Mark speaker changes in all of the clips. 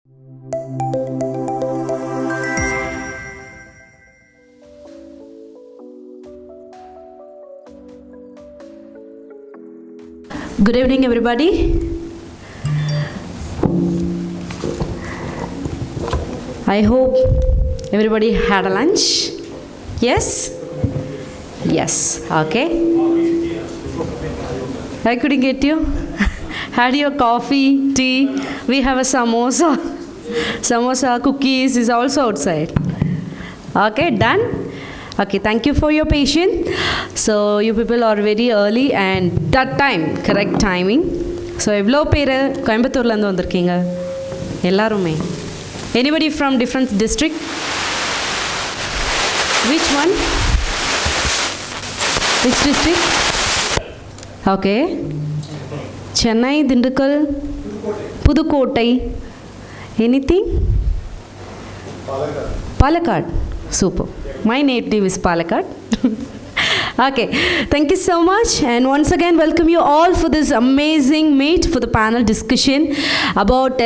Speaker 1: Good evening, everybody. I hope everybody had a lunch. Yes? Yes. Okay. I couldn't get you. Had your coffee, tea. We have a samosa. Samosa, cookies is also outside. Okay, done? Okay, thank you for your patience. So you people are very early and that time, correct timing. So எவ்வளோ பேர் கோயம்புத்தூர்லேருந்து வந்திருக்கீங்க எல்லாருமே? Anybody from different district? Which one? Which district? Okay. Chennai, Dindigul, Pudukkottai. Anything? Palakkad. Super. My native is Palakkad. Okay, thank you so much, and once again welcome you all for this amazing meet for the panel discussion about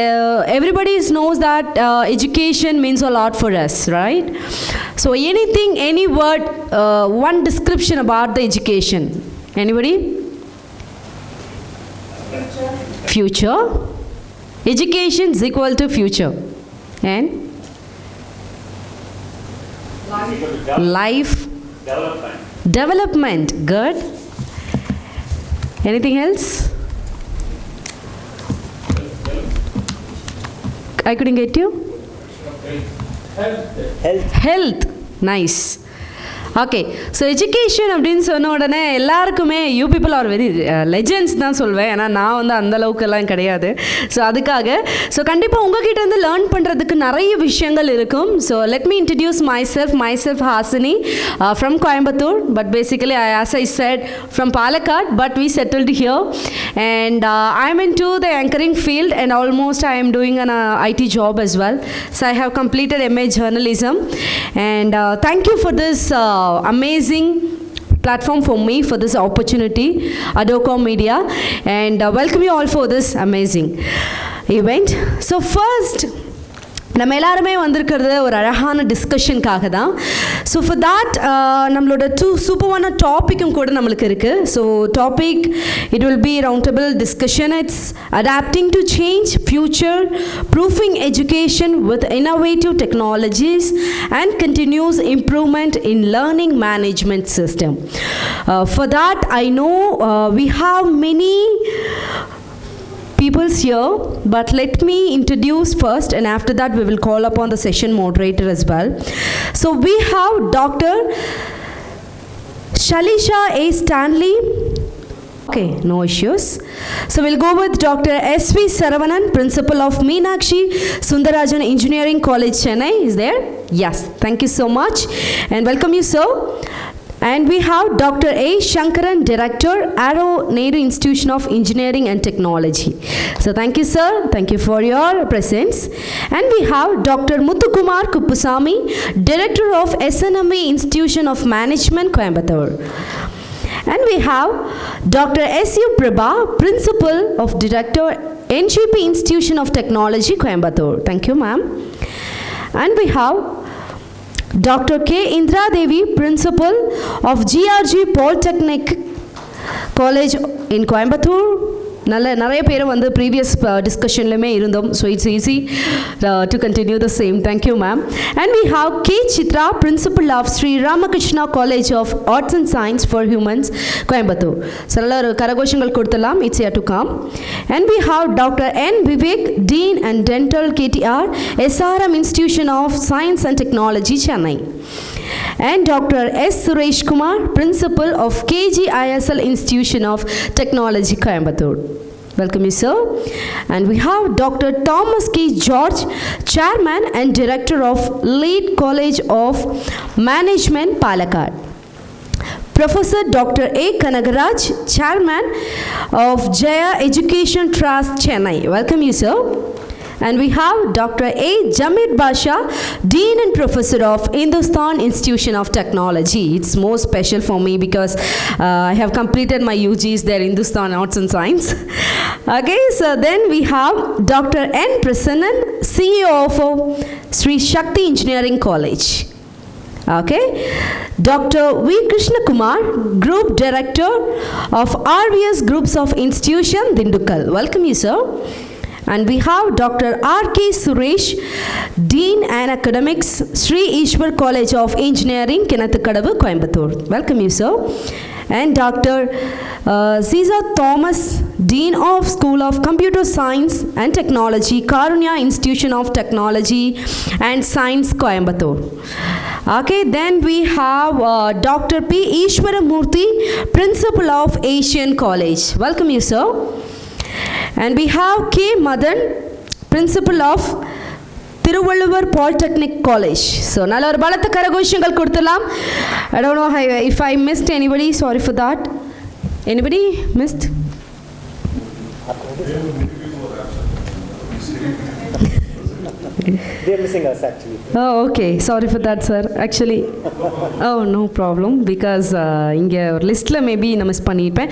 Speaker 1: everybody knows that education means a lot for us, right? So anything, any word, one description about the education. Anybody? Future. Education is equal to future. And? Life. Development. Good. Anything else? I couldn't get you. Health. Nice. Okay, so education அப்படின்னு சொன்ன உடனே எல்லாருக்குமே you people are very legends தான் சொல்வேன், ஏன்னா நான் வந்து அந்த அளவுக்குலாம் கிடையாது. ஸோ அதுக்காக ஸோ கண்டிப்பாக உங்ககிட்ட இருந்து லேர்ன் பண்ணுறதுக்கு நிறைய விஷயங்கள் இருக்கும். So let me introduce myself Hasini from Coimbatore, but basically as I said from Palakkad, but we settled here and I'm into the anchoring field and almost I am doing an IT job as well. So I have completed MA journalism and thank you for this amazing platform for me, for this opportunity, ArdorComm Media, and welcome you all for this amazing event. So first, நம்ம எல்லாருமே வந்திருக்கிறது ஒரு அழகான டிஸ்கஷனுக்காக தான். So for that நம்மளோட சூப்பரான டாப்பிக்கும் கூட நம்மளுக்கு இருக்குது. So topic it will be roundtable discussion. It's adapting to change future, proofing education with innovative technologies and continuous improvement in learning management system. For that I know we have many peoples here, but let me introduce first and after that we will call upon the session moderator as well. So we have Dr. Shaleesha A. Stanley. Okay, no issues. So we'll go with Dr. S.V. Saravanan, Principal of Meenakshi Sundarajan Engineering College, Chennai. Is there? Yes, thank you so much and welcome you, sir. And we have Dr. A. Sankaran, Director, AERO, Nehru Institution of Engineering and Technology. So thank you, sir. Thank you for your presence. And we have Dr. Muthukumar Kuppusamy, Director of SNMV Institution of Management, Coimbatore. And we have Dr. S.U. Prabha, Principal of Director, N.G.P Institution of Technology, Coimbatore. Thank you, ma'am. And we have Dr. K. Indira Devi, Principal of GRG Polytechnic College in Coimbatore. நிறைய பேர் வந்து previous டிஸ்கஷன்லையுமே இருந்தோம். So it's easy to continue the same. Thank you ma'am. And we have K Chitra, principal of Sri Ramakrishna college of arts and science for humans, Coimbatore. சில கரகோஷங்கள் கொடுத்தலாம். It's your to come. And we have doctor N Vivek, dean and dental, KTR, SRM Institution of Science and Technology, Chennai. And Dr. S. Suresh Kumar, Principal of KGISL Institution of Technology, Coimbatore. Welcome you, sir. And we have Dr. Thomas K. George, Chairman and Director of Lead College of Management, Palakkad. Professor Dr. A. Kanagaraj, Chairman of Jaya Education Trust, Chennai. Welcome you, sir. And we have Dr. A. Jamid Basha, Dean and Professor of Hindustan Institution of Technology. It's more special for me because I have completed my UGs there, Hindustan Arts and Science. Okay, so then we have Dr. N. Prasannan, CEO of Sri Shakti Engineering College. Okay, Dr. V. Krishna Kumar, Group Director of RVS Groups of Institution, Dindukal. Welcome you, sir. And we have Dr. R.K. Suresh, Dean and Academics, Sri Ishwar College of Engineering, Kinathukadavu, Coimbatore. Welcome you, sir. And Dr. Caesar Thomas, Dean of School of Computer Science and Technology, Karunya Institution of Technology and Science, Coimbatore. Okay, then we have Dr. P. Ishwaramurthy, Principal of Asian College. Welcome you, sir. And we have K. Madan, Principal of Tiruvalluvar Polytechnic College. So, nalla oru balatha karagoshangal koduthalam. I don't know if I missed anybody. Sorry for that. Anybody missed?
Speaker 2: They are missing us actually.
Speaker 1: Oh, okay. Sorry for that, sir. Actually, oh, no problem. Because inge list la maybe na miss பண்ணிட்டேன்.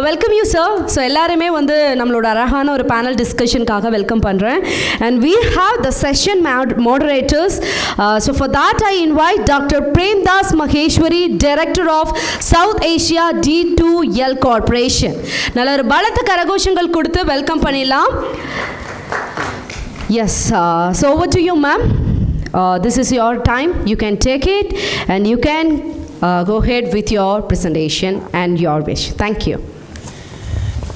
Speaker 1: Welcome you, sir. So எல்லாருமே வந்து நம்மளோட அழகான ஒரு panel discussion காக welcome பண்றேன். And we have the session moderators. So for that I invite Dr. Prem Das Maheshwari, Director of South Asia D2L Corporation. நல்ல ஒரு பலத்த கரகோஷங்கள் கொடுத்து welcome பண்ணிடலாம். Yes, so over to you, ma'am. This is your time. You can take it and you can go ahead with your presentation and your wish. Thank you.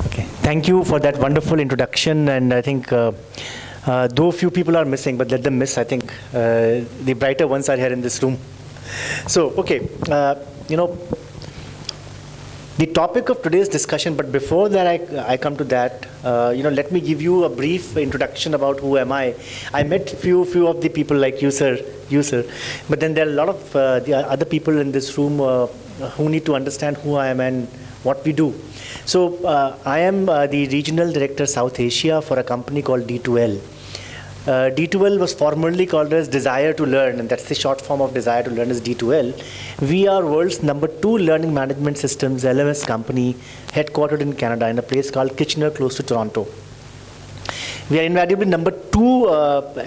Speaker 2: Okay, thank you for that wonderful introduction. And I think though few people are missing, but let them miss. I think the brighter ones are here in this room. So, okay, the topic of today's discussion, but before that I come to that, let me give you a brief introduction about who am I. I met few of the people like you, sir, but then there are a lot of the other people in this room who need to understand who I am and what we do. So I am the Regional Director South Asia for a company called D2L. D2L was formerly called as Desire to Learn, and that's the short form of Desire to Learn is D2L. We are world's #2 learning management systems LMS company headquartered in Canada in a place called Kitchener close to Toronto. We are invariably #2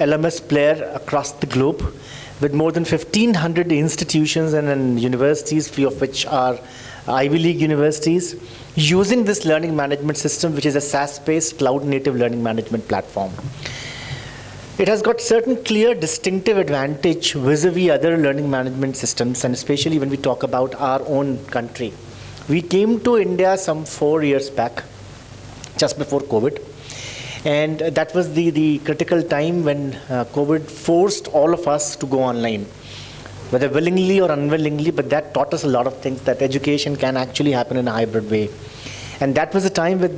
Speaker 2: LMS player across the globe with more than 1,500 institutions and universities, few of which are Ivy League universities, using this learning management system, which is a SaaS-based cloud-native learning management platform. It has got certain clear distinctive advantage vis-a-vis other learning management systems, and especially when we talk about our own country. We came to India some 4 years back, just before COVID, and that was the critical time when COVID forced all of us to go online, whether willingly or unwillingly, but that taught us a lot of things, that education can actually happen in a hybrid way. And that was a time with,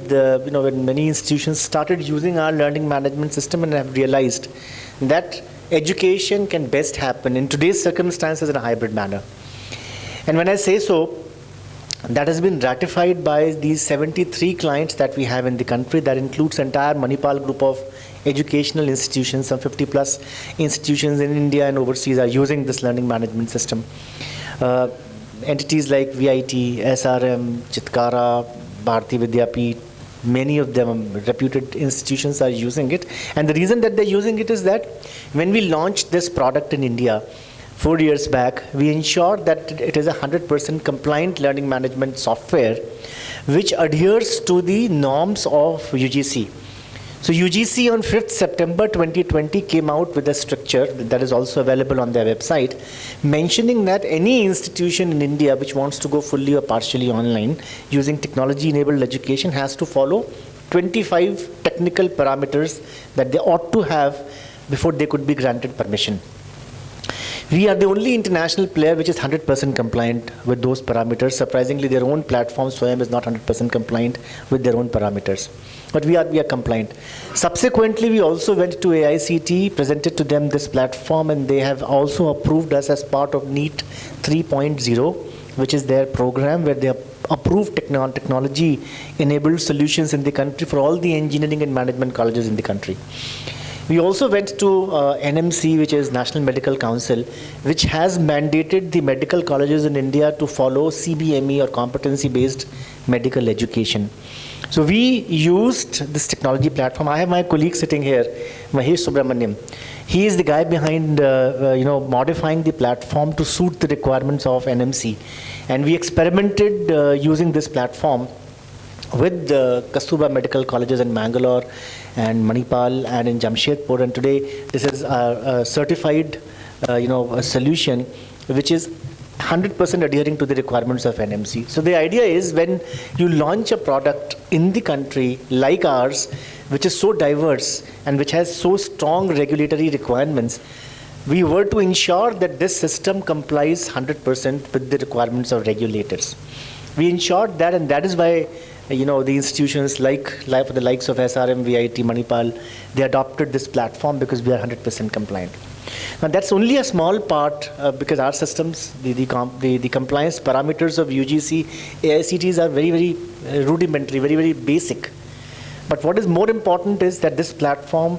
Speaker 2: when many institutions started using our learning management system and have realized that education can best happen in today's circumstances in a hybrid manner. And when I say so, that has been ratified by these 73 clients that we have in the country. That includes entire Manipal group of educational institutions. Some 50 plus institutions in India and overseas are using this learning management system. Entities like VIT, SRM, Chitkara, Bharati Vidyapeeth, many of them reputed institutions are using it. And the reason that they're using it is that when we launched this product in India 4 years back, we ensured that it is a 100% compliant learning management software which adheres to the norms of UGC. So UGC on 5th September 2020 came out with a structure that is also available on their website, mentioning that any institution in India which wants to go fully or partially online using technology-enabled education has to follow 25 technical parameters that they ought to have before they could be granted permission. We are the only international player which is 100% compliant with those parameters. Surprisingly, their own platform, SWAYAM, is not 100% compliant with their own parameters. But we are compliant. Subsequently, we also went to AICTE, presented to them this platform, and they have also approved us as part of NEET 3.0, which is their program where they approve technology-enabled solutions in the country for all the engineering and management colleges in the country. We also went to NMC, which is National Medical Council, which has mandated the medical colleges in India to follow CBME or competency-based medical education. So we used this technology platform. I have my colleague sitting here, Maheshwari. He is the guy behind, modifying the platform to suit the requirements of NMC. And we experimented using this platform with the Kasturba Medical Colleges in Mangalore and Manipal and in Jamshedpur. And today, this is a certified, a solution which is 100% adhering to the requirements of NMC. So the idea is when you launch a product in the country like ours, which is so diverse and which has so strong regulatory requirements, we were to ensure that this system complies 100% with the requirements of regulators. We ensured that, and that is why the institutions like for the likes of SRM, VIT, Manipal, they adopted this platform because we are 100% compliant. Now that's only a small part because our systems, the compliance parameters of UGC, AICTs are very, very rudimentary, very, very basic. But what is more important is that this platform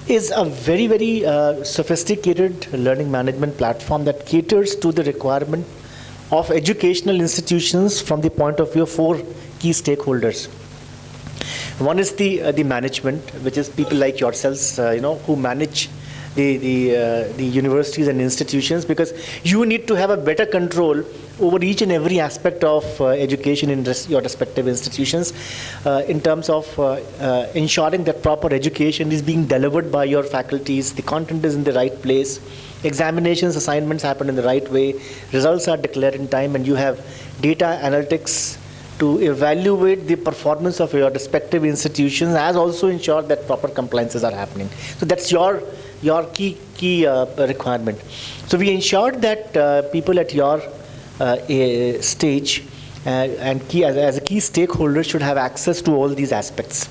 Speaker 2: is a very, very sophisticated learning management platform that caters to the requirement of educational institutions from the point of view of 4 key stakeholders. One is the management, which is people like yourselves, who manage the universities and institutions, because you need to have a better control over each and every aspect of education in your respective institutions in terms of ensuring that proper education is being delivered by your faculties, the content is in the right place, examinations, assignments happen in the right way, results are declared in time, and you have data analytics to evaluate the performance of your respective institutions, as also ensure that proper compliances are happening. So that's your key requirement. So we ensured that people at your stage and key as a key stakeholder should have access to all these aspects.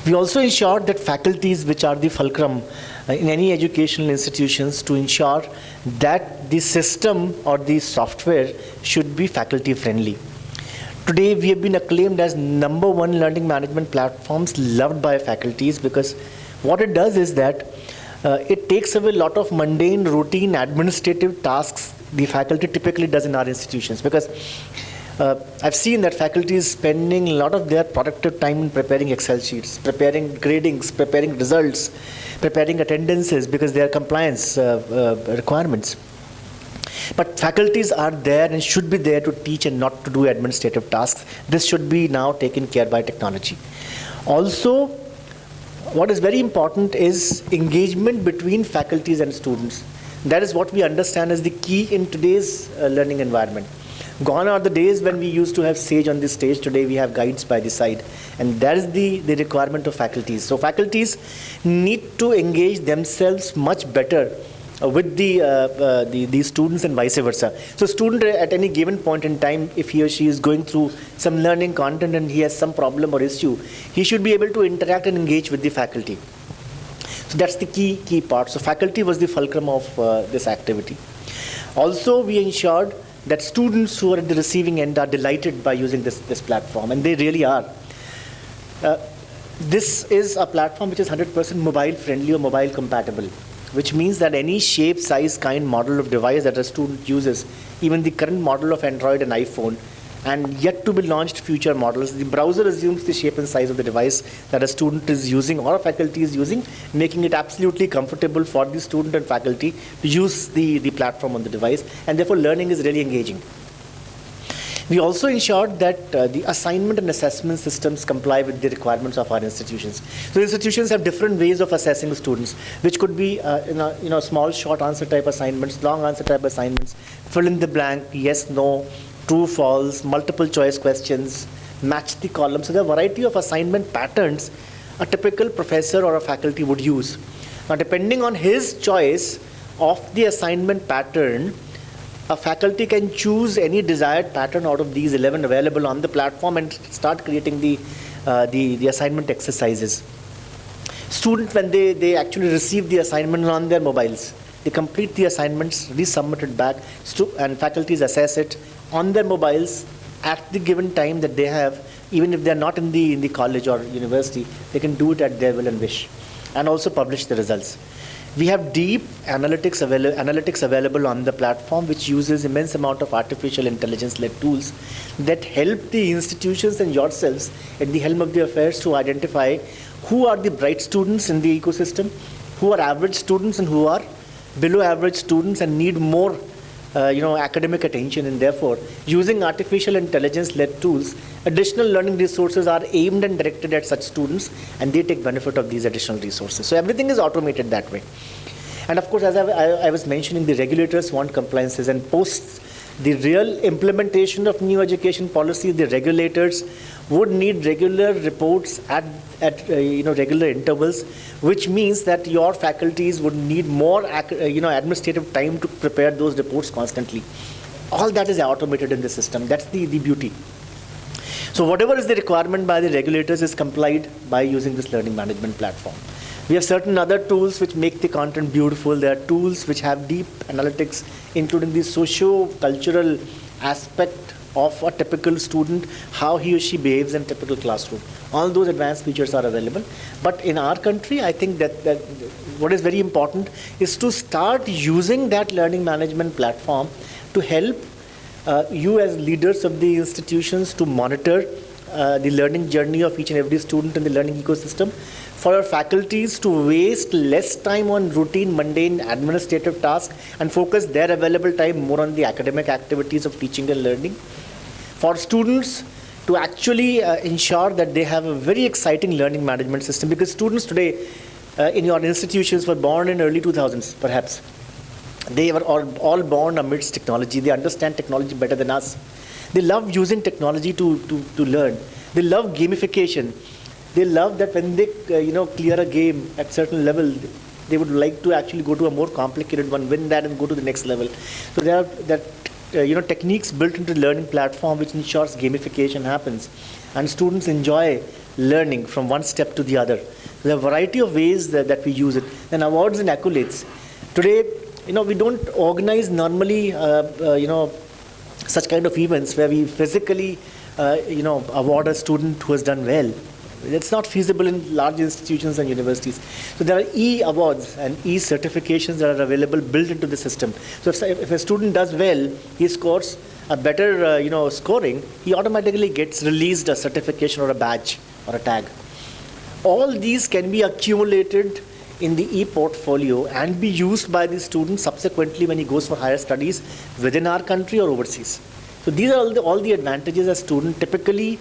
Speaker 2: We also ensured that faculties, which are the fulcrum in any educational institutions, to ensure that the system or the software should be faculty friendly. Today, we have been acclaimed as #1 learning management platforms loved by faculties, because what it does is that it takes away a lot of mundane, routine, administrative tasks the faculty typically does in our institutions. Because I've seen that faculty is spending a lot of their productive time in preparing Excel sheets, preparing gradings, preparing results, preparing attendances, because they are compliance requirements. But faculties are there and should be there to teach and not to do administrative tasks. This should be now taken care by technology. Also, what is very important is engagement between faculties and students. That is what we understand as the key in today's learning environment. Gone are the days when we used to have sage on the stage. Today we have guides by the side. And that is the requirement of faculties. So faculties need to engage themselves much better with the students and vice versa. So student at any given point in time, if he or she is going through some learning content and he has some problem or issue, he should be able to interact and engage with the faculty. So that's the key part. So faculty was the fulcrum of this activity. Also, we ensured that students who are at the receiving end are delighted by using this platform, and they really are. This is a platform which is 100% mobile friendly or mobile compatible, which means that any shape, size, kind, model of device that a student uses, even the current model of Android and iPhone, and yet to be launched future models, the browser assumes the shape and size of the device that a student is using or a faculty is using, making it absolutely comfortable for the student and faculty to use the platform on the device, and therefore learning is really engaging. We also ensured that the assignment and assessment systems comply with the requirements of our institutions. So institutions have different ways of assessing students, which could be small short answer type assignments, long answer type assignments, fill in the blank, yes, no, true, false, multiple choice questions, match the columns. So there are a variety of assignment patterns a typical professor or a faculty would use. Now depending on his choice of the assignment pattern, a faculty can choose any desired pattern out of these 11 available on the platform and start creating the assignment exercises. Students, when they actually receive the assignment on their mobiles, they complete the assignments, resubmit it back, and faculties assess it on their mobiles at the given time that they have. Even if they're not in the college or university, they can do it at their will and wish. and also publish the results. We have deep analytics available on the platform, which uses immense amount of artificial intelligence-led tools that help the institutions and yourselves at the helm of the affairs to identify who are the bright students in the ecosystem, who are average students and who are below average students and need more academic attention, and therefore using artificial intelligence-led tools, additional learning resources are aimed and directed at such students, and they take benefit of these additional resources. So everything is automated that way. And of course, as I was mentioning, the regulators want compliances, and post the real implementation of new education policy, the regulators would need regular reports at regular intervals, which means that your faculties would need more administrative time to prepare those reports constantly. All that is automated in the system. That's the beauty. So whatever is the requirement by the regulators is complied by using this learning management platform. We have certain other tools which make the content beautiful. There are tools which have deep analytics, including the socio-cultural aspect of a typical student, how he or she behaves in a typical classroom. All those advanced features are available. But in our country, I think that what is very important is to start using that learning management platform to help you as leaders of the institutions to monitor the learning journey of each and every student in the learning ecosystem, for our faculties to waste less time on routine, mundane, administrative tasks and focus their available time more on the academic activities of teaching and learning, for students to actually ensure that they have a very exciting learning management system, because students today in your institutions were born in early 2000s perhaps. They were all born amidst technology. They understand technology better than us. They love using technology to learn. They love gamification. They love that when they clear a game at certain level, they would like to actually go to a more complicated one, win that and go to the next level. So there are that techniques built into the learning platform which ensures gamification happens and students enjoy learning from one step to the other. There are a variety of ways that we use it. Then awards and accolades. Today, we don't organize normally such kind of events where we physically award a student who has done well. It's not feasible in large institutions and universities. So there are e-awards and e-certifications that are available built into the system. So if a student does well, he scores a better scoring, he automatically gets released a certification or a badge or a tag. All these can be accumulated in the e-portfolio and be used by the student subsequently when he goes for higher studies within our country or overseas. So these are all the advantages a student typically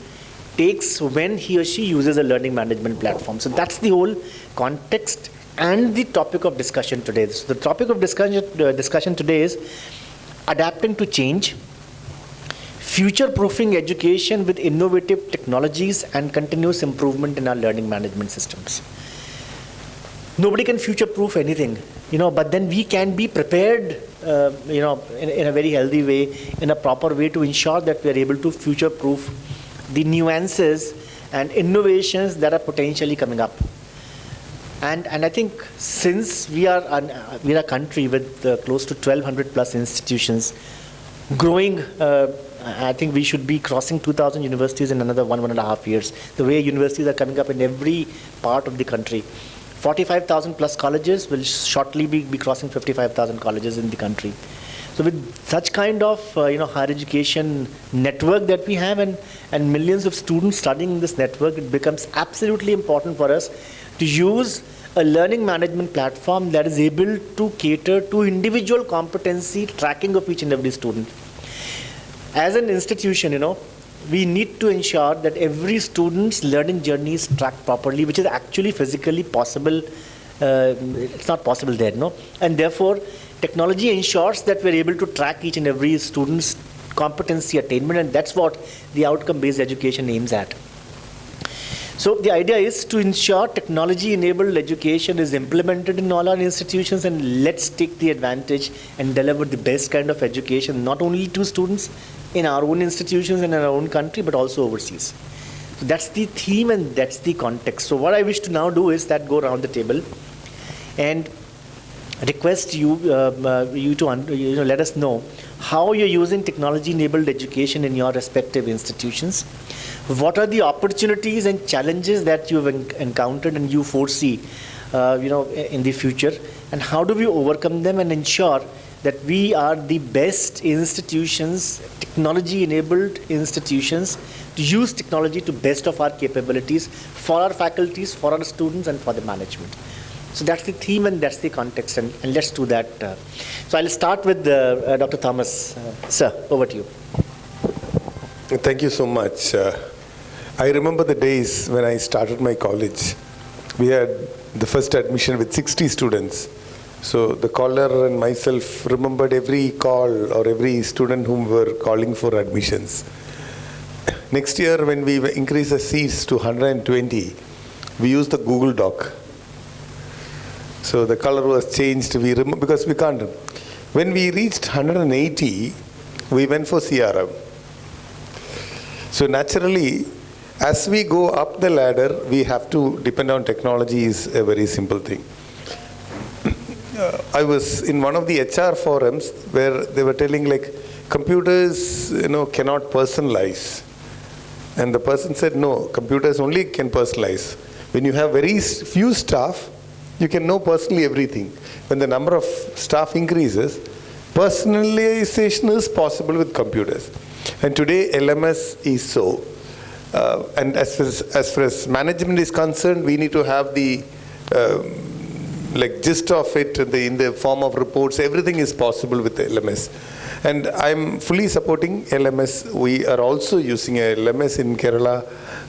Speaker 2: takes when he or she uses a learning management platform. So that's the whole context and the topic of discussion today. So the topic of discussion today is adapting to change, future-proofing education with innovative technologies and continuous improvement in our learning management systems. Nobody can future-proof anything, but then we can be prepared, in a very healthy way, in a proper way to ensure that we are able to future-proof the nuances and innovations that are potentially coming up. And I think since we are a country with close to 1,200 plus institutions, growing, I think we should be crossing 2,000 universities in another 1.5 years. The way universities are coming up in every part of the country. 45,000 plus colleges will shortly be crossing 55,000 colleges in the country. So with such kind of higher education network that we have and millions of students studying in this network, it becomes absolutely important for us to use a learning management platform that is able to cater to individual competency tracking of each and every student. As an institution, we need to ensure that every student's learning journey is tracked properly, which is actually physically possible. It's not possible there, and therefore technology ensures that we're able to track each and every student's competency attainment, and that's what the outcome-based education aims at. So the idea is to ensure technology-enabled education is implemented in all our institutions, and let's take the advantage and deliver the best kind of education, not only to students in our own institutions and in our own country, but also overseas. So that's the theme and that's the context. So what I wish to now do is that go around the table and request you to let us know how you're using technology-enabled education in your respective institutions. What are the opportunities and challenges that you've encountered and you foresee in the future, and how do we overcome them and ensure that we are the best institutions, technology-enabled institutions, to use technology to best of our capabilities for our faculties, for our students, and for the management. So that's the theme and that's the context, and let's do that. So I'll start with Dr. Thomas. Sir, over to you.
Speaker 3: Thank you so much. I remember the days when I started my college. We had the first admission with 60 students. So the caller and myself remembered every call or every student whom we were calling for admissions. Next year, when we increase the seats to 120, we used the Google Doc. So the color was changed, because we can't. When we reached 180, we went for CRM. So naturally, as we go up the ladder, we have to depend on technology is a very simple thing. I was in one of the HR forums where they were telling computers, cannot personalize. And the person said, no, computers only can personalize. When you have very few staff, you can know personally everything. When the number of staff increases, personalization is possible with computers. And today, LMS is so. And as far as management is concerned, we need to have the gist of it in the form of reports. Everything is possible with the LMS. And I'm fully supporting LMS. We are also using a LMS in Kerala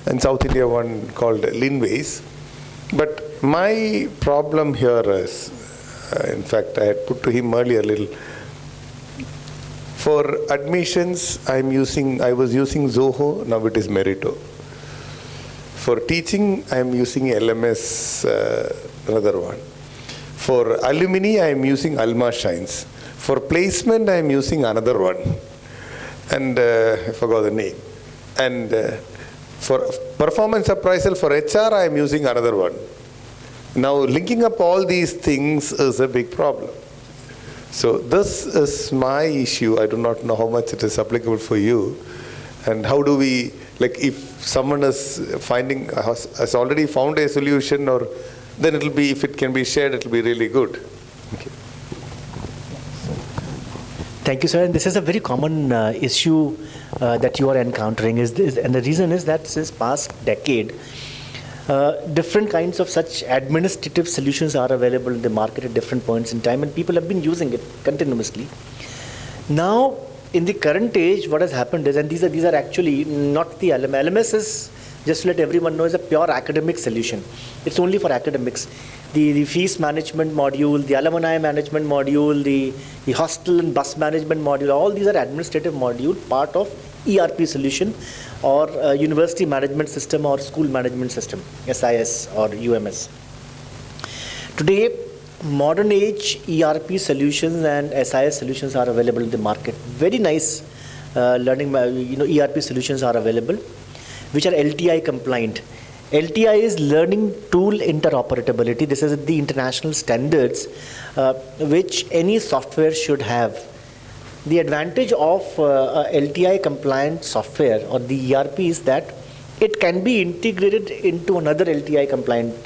Speaker 3: and South India, one called Linways. But my problem here is, in fact, I had put to him earlier a little. For admissions, I was using Zoho, now it is Merito. For teaching, I am using LMS, another one. For alumni, I am using Alma Shines. For placement, I am using another one. And I forgot the name. And for performance appraisal for HR, I am using another one. Now, linking up all these things is a big problem. So this is my issue. I do not know how much it is applicable for you. And how do we, if someone is has already found a solution, or then it'll be, if it can be shared, it'll be really good. Okay.
Speaker 2: Thank you, sir. And this is a very common issue that you are encountering. And the reason is that since past decade, different kinds of such administrative solutions are available in the market at different points in time, and people have been using it continuously. Now, in the current age, what has happened is, and these are actually not the LMS. LMS is, just to let everyone know, is a pure academic solution. It's only for academics. The fees management module, the alumni management module, the hostel and bus management module, all these are administrative module, part of ERP solution or university management system or school management system, SIS or UMS. Today, modern age ERP solutions and SIS solutions are available in the market. Very nice learning, ERP solutions are available, which are LTI compliant. LTI is Learning Tool Interoperability. This is the international standards which any software should have. The advantage of LTI compliant software or the ERP is that it can be integrated into another LTI compliant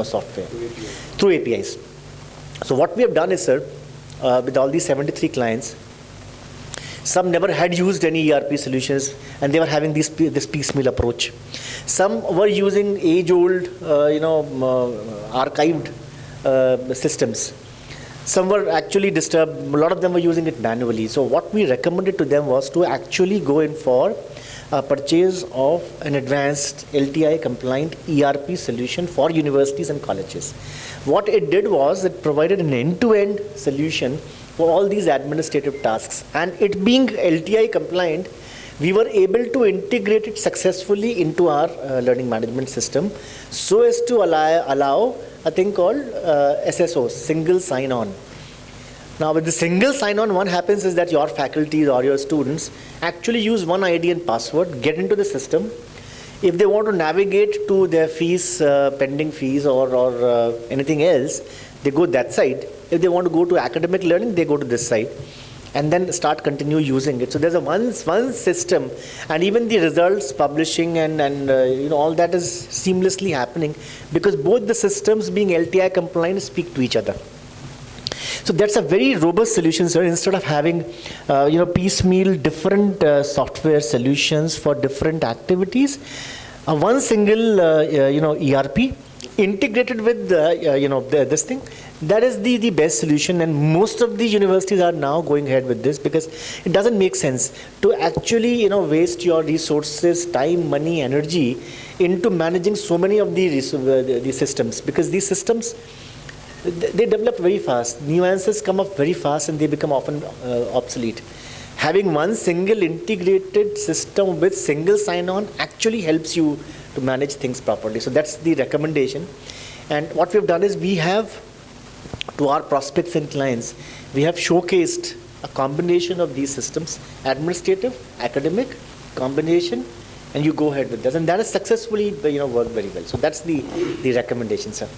Speaker 2: software through APIs. So what we have done is, sir, with all these 73 clients, some never had used any ERP solutions and they were having this piecemeal approach. Some were using age-old, archived systems. Some were actually disturbed. A lot of them were using it manually. So what we recommended to them was to actually go in for a purchase of an advanced LTI compliant ERP solution for universities and colleges. What it did was it provided an end-to-end solution for all these administrative tasks. And it being LTI compliant, we were able to integrate it successfully into our learning management system so as to allow a thing called SSO, single sign-on. Now with the single sign-on, what happens is that your faculty or your students actually use one ID and password, get into the system. If they want to navigate to their fees, pending fees or anything else, they go that side. If they want to go to academic learning, they go to this side. and then continue using it. So there's a one system, and even the results publishing and all that is seamlessly happening because both the systems being LTI compliant speak to each other. So that's a very robust solution, sir. Instead of having, piecemeal different software solutions for different activities, one single, ERP integrated with, this thing, that is the best solution. And most of the universities are now going ahead with this because it doesn't make sense to actually, waste your resources, time, money, energy into managing so many of the systems, because these systems, they develop very fast. Nuances come up very fast and they become often obsolete. Having one single integrated system with single sign-on actually helps you to manage things properly. So that's the recommendation. And what we've done is we have, to our prospects and clients, we have showcased a combination of these systems, administrative, academic, combination, and you go ahead with that. And that has successfully worked very well. So that's the recommendation, sir.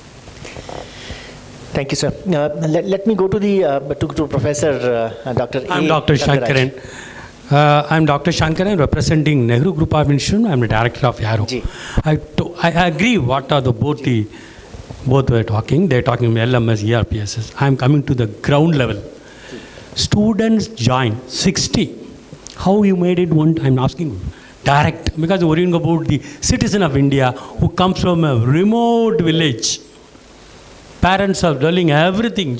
Speaker 2: Thank you, sir. Let me go to the to Professor Dr.
Speaker 4: I'm Dr. Sankaran. I'm Dr. Sankaran, representing Nehru Group of Institutions. I'm the director of AERO. I agree what are both were talking. They're talking LMS, ERPSs. I'm coming to the ground level. Students join 60. How you made it one? I'm asking direct, because we're worrying about the citizen of India who comes from a remote village. Parents are dwelling everything,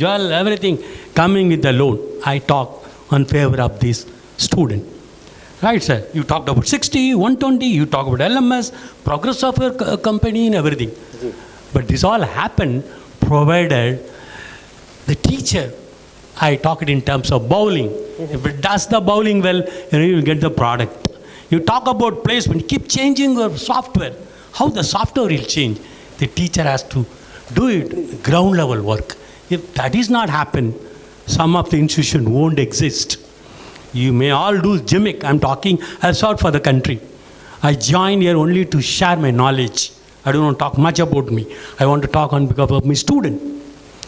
Speaker 4: coming with the loan. I talk on favor of this student. Right, sir? You talked about 60, 120, you talk about LMS, progress of your company and everything. But this all happened provided the teacher, I talk it in terms of bowling. If it does the bowling well, you will get the product. You talk about placement, keep changing your software. How the software will change? The teacher has to do it, ground level work. If that is not happen, some of the institution won't exist. You may all do gimmick. I'm talking, I sought for the country. I joined here only to share my knowledge. I don't want to talk much about me. I want to talk on behalf of my student.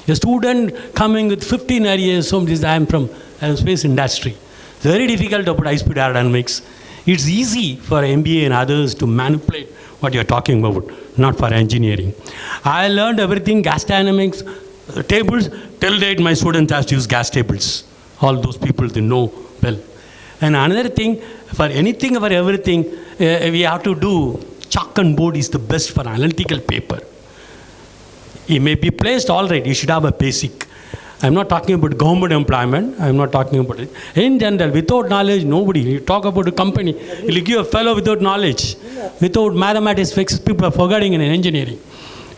Speaker 4: A student coming with 15 areas, so I am from aerospace industry. It's very difficult about high-speed aerodynamics. It's easy for MBA and others to manipulate what you're talking about, not for engineering. I learned everything, gas dynamics, tables. Till date, my students have to use gas tables. All those people, they know well. And another thing, for anything, for everything, we have to do chalk and board is the best for analytical paper. It may be placed all right. You should have a basic. I'm not talking about government employment. I'm not talking about it. In general, without knowledge, nobody. You talk about a company, you'll give a fellow without knowledge. Without mathematics, people are forgetting in engineering.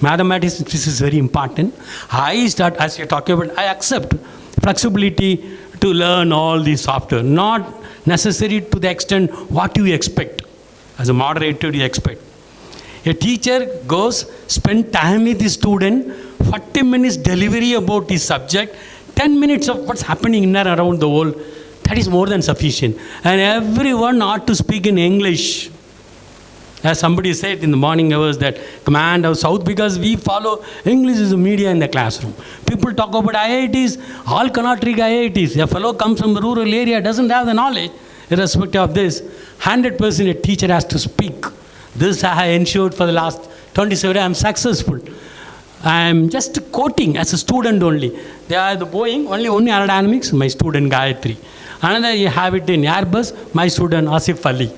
Speaker 4: Mathematics, this is very important. I start, as you're talking about, I accept flexibility to learn all these software. Not necessary to the extent what you expect. As a moderator, you expect. A teacher goes, spend time with the student, 40 minutes delivery about his subject, 10 minutes of what's happening in and around the world. That is more than sufficient. And everyone ought to speak in English. As somebody said in the morning hours that command of South, because we follow English as a media in the classroom. People talk about IITs, all cannot read IITs. A fellow comes from a rural area, doesn't have the knowledge. Irrespective of this, 100% a teacher has to speak. This I have ensured for the last 27 years. I am successful. I am just quoting as a student only. They are the Boeing, only aerodynamics, my student Gayatri. Another you have it in Airbus, my student Asif Ali.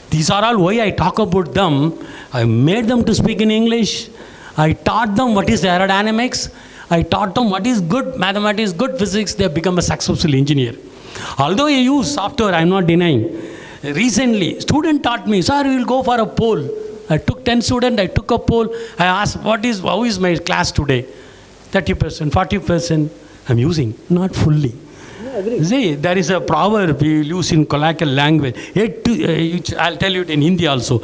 Speaker 4: These are all why I talk about them. I made them to speak in English. I taught them what is aerodynamics. I taught them what is good mathematics, good physics. They have become a successful engineer. Although I use software, I am not denying. Recently, student taught me, sir, we will go for a poll. I took 10 students, I took a poll. I asked, how is my class today? 30%, 40%. I'm using, not fully. See, there is a proverb we use in colloquial language. I'll tell you it in Hindi also.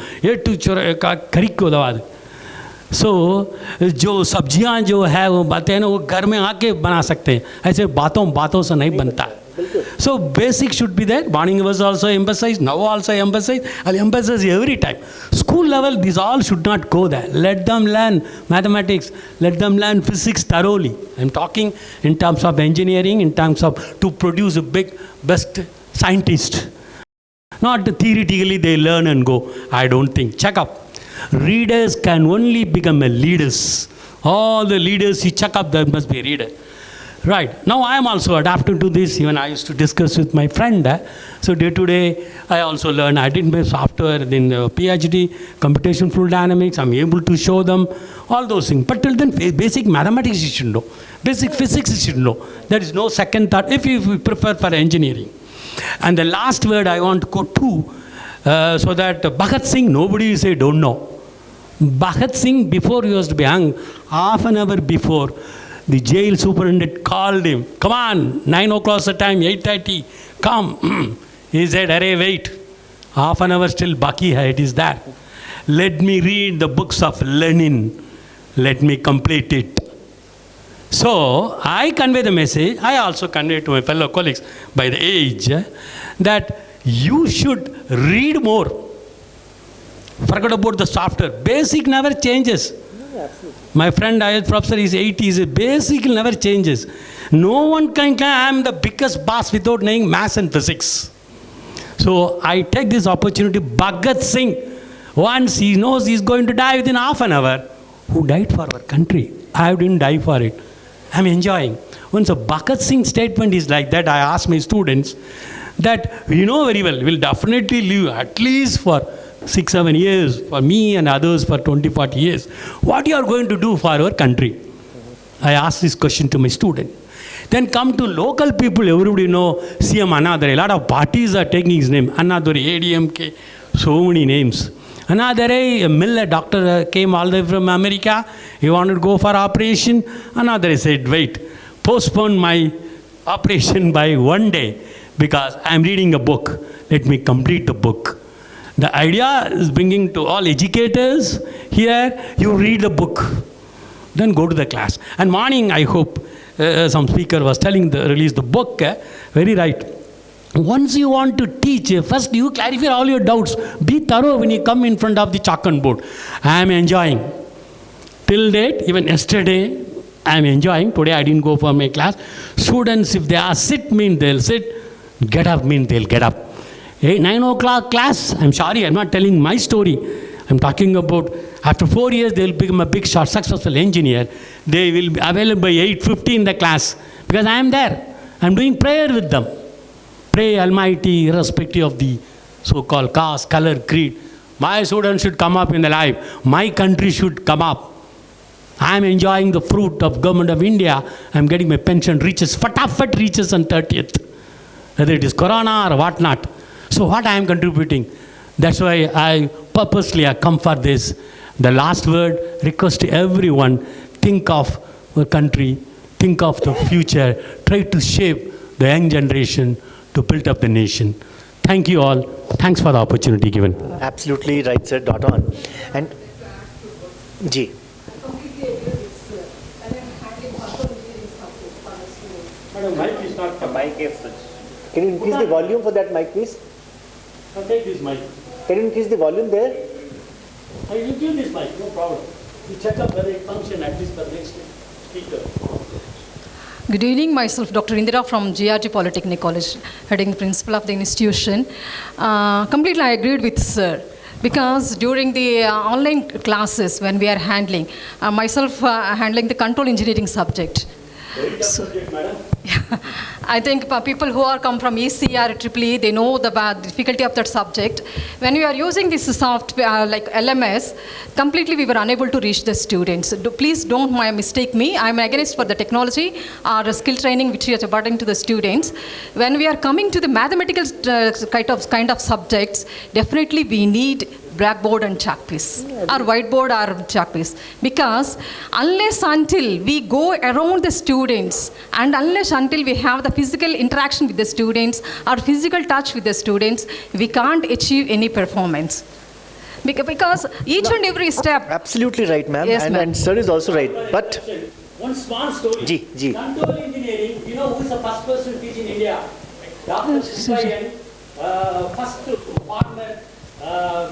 Speaker 4: So, जो सब्जियां जो है वो बातें हैं ना वो घर में आके बना सकते हैं. ऐसे बातों से नहीं बनता. So basic should be there. Morning was also emphasized, now also emphasized. I'll emphasize every time. School level, these all should not go there. Let them learn mathematics, let them learn physics thoroughly. I'm talking in terms of engineering, in terms of to produce a best scientist. Not theoretically they learn and go. I don't think. Check up. Readers can only become a leaders. All the leaders you check up, there must be a reader. Right. Now I am also adapting to this. Even I used to discuss with my friend. So day to day, I also learn. I did my software, then PhD, computational fluid dynamics. I'm able to show them all those things. But till then, basic mathematics you should know. Basic physics you should know. There is no second thought if you prefer for engineering. And the last word I want to go to, so that Bhagat Singh, nobody say don't know. Bhagat Singh, before he was to be hung, half an hour before, the jail superintendent called him. Come on, 9 o'clock the time, 8:30, come. He said, array, wait. Half an hour still baki hai, it is that. Let me read the books of Lenin. Let me complete it. So, I convey the message, I also convey to my fellow colleagues by the age, that you should read more. Forget about the software. Basic never changes. My friend, IELTS professor, is 80. Basic never changes. No one can claim I am the biggest boss without knowing maths and physics. So I take this opportunity. Bhagat Singh, once he knows he is going to die within half an hour, who died for our country. I didn't die for it. I am enjoying. Once a Bhagat Singh statement is like that, I ask my students that you know very well, will definitely live at least for 6-7 years, for me and others for 20-40 years. What you are going to do for our country? I ask this question to my student. Then come to local people, everybody know CM Annadure. A lot of parties are taking his name. Annadure, ADMK, so many names. Annadure, a Miller doctor came all the way from America. He wanted to go for operation. Annadure said, wait, postpone my operation by 1 day because I am reading a book. Let me complete the book. The idea is bringing to all educators here, you read the book, then go to the class. And morning, I hope, some speaker was telling, release the book, very right. Once you want to teach, first you clarify all your doubts. Be thorough when you come in front of the chalk and board. I am enjoying. Till date, even yesterday, I am enjoying. Today I didn't go for my class. Students, if they are sit, mean they'll sit. Get up, mean they'll get up. 9 o'clock class, I'm sorry, I'm not telling my story. I'm talking about after 4 years, they will become a big shot, successful engineer. They will be available by 8:50 in the class because I am there. I'm doing prayer with them. Pray Almighty, irrespective of the so-called caste, color, creed. My students should come up in the life. My country should come up. I'm enjoying the fruit of government of India. I'm getting my pension reaches, fatafat reaches on 30th. Whether it is Corona or whatnot. So what I am contributing, that's why I purposely come for this. The last word, request to everyone, think of our country, think of the future, try to shape the young generation to build up the nation. Thank you all. Thanks for the opportunity given.
Speaker 2: Absolutely right, sir. Dot on. And G.
Speaker 4: Madam, mic is not for mic.
Speaker 2: Can you increase the volume for that mic, please?
Speaker 4: I'll take this mic.
Speaker 2: Can you increase the volume there?
Speaker 4: I will give this mic, no problem. You check up whether it functions at least for the next speaker.
Speaker 5: Good evening, myself Dr. Indira from GRT Polytechnic College, heading the principal of the institution. Completely I agreed with sir. Because during the online classes when we are handling, myself handling the control engineering subject.
Speaker 4: Very tough subject, madam.
Speaker 5: I think people who are come from ECR, EEE, they know the difficulty of that subject. When we are using this software like LMS, completely we were unable to reach the students. Please don't mistake me. I'm against for the technology or skill training which is burden to the students. When we are coming to the mathematical kind of subjects, definitely we need blackboard and chalk piece, or whiteboard or chalk piece. Because unless until we go around the students and unless until we have the physical interaction with the students or physical touch with the students, we can't achieve any performance. Because each and every step.
Speaker 2: Absolutely right, ma'am.
Speaker 5: Yes,
Speaker 2: and sir is also right. But
Speaker 4: one small story.
Speaker 2: G.
Speaker 4: Control engineering, you know who is the first person to teach in India? Dr. Shaleesha, first partner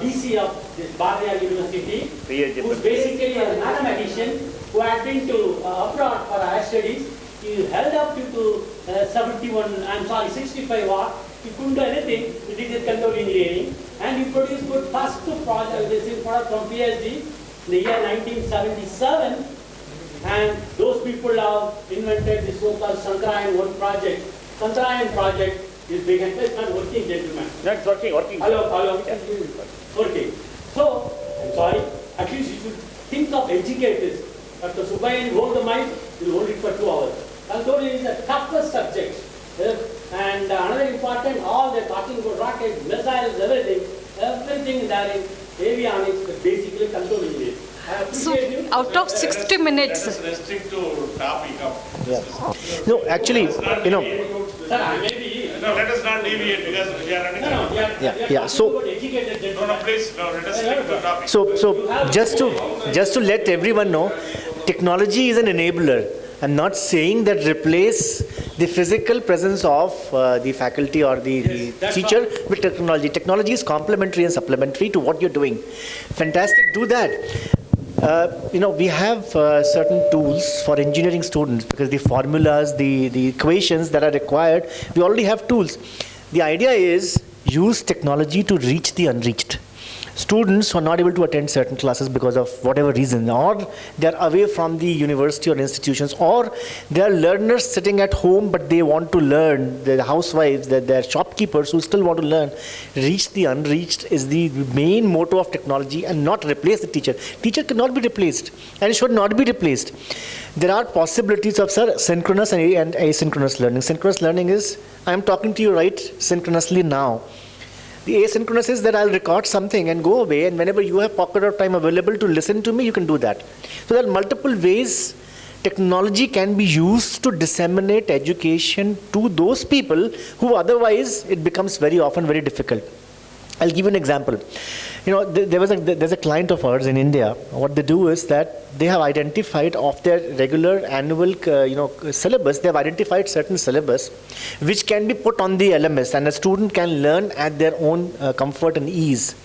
Speaker 4: VC of this Bharatiya University, who is basically a mathematician who had been to abroad for higher studies. He held up to 65 watt. He couldn't do anything. He did his control engineering, and he produced good first project, this product from PhD in the year 1977. And those people have invented the so-called Sankaran one project. Sankaran project is big and it's not working, gentlemen.
Speaker 2: That's working.
Speaker 4: Hello. Yeah. Working. So, I'm sorry, at least you should think of educators. Dr. Subbayan hold the mic, will hold it for 2 hours. Although it is the toughest subject. And another important, all they're talking about rockets, missiles, everything there in avionics, but basically control engineering.
Speaker 5: So, out of 60 minutes.
Speaker 6: Let us restrict to topic of
Speaker 2: Yeah. No, actually, you know.
Speaker 4: Sir, maybe.
Speaker 6: No, let us not deviate because we are running out of time.
Speaker 2: Yeah. So,
Speaker 6: Please, let us stick to the topic.
Speaker 2: so just to let everyone know, technology is an enabler. I'm not saying that replace the physical presence of the faculty or the teacher with technology. Technology is complementary and supplementary to what you're doing. Fantastic, do that. We have certain tools for engineering students because the formulas, the equations that are required, we already have tools. The idea is use technology to reach the unreached. Students who are not able to attend certain classes because of whatever reason, or they're away from the university or institutions, or they're learners sitting at home but they want to learn, the housewives, they're shopkeepers who still want to learn. Reach the unreached is the main motto of technology, and not replace the teacher. Teacher cannot be replaced and should not be replaced. There are possibilities of synchronous and asynchronous learning. Synchronous learning is, I'm talking to you right synchronously now. The asynchronous is that I'll record something and go away, and whenever you have pocket of time available to listen to me, you can do that. So there are multiple ways technology can be used to disseminate education to those people who otherwise it becomes very often very difficult. I'll give you an example. There's a client of ours in India. What they do is that they have identified of their regular annual syllabus, they have identified certain syllabus which can be put on the LMS, and a student can learn at their own comfort and ease.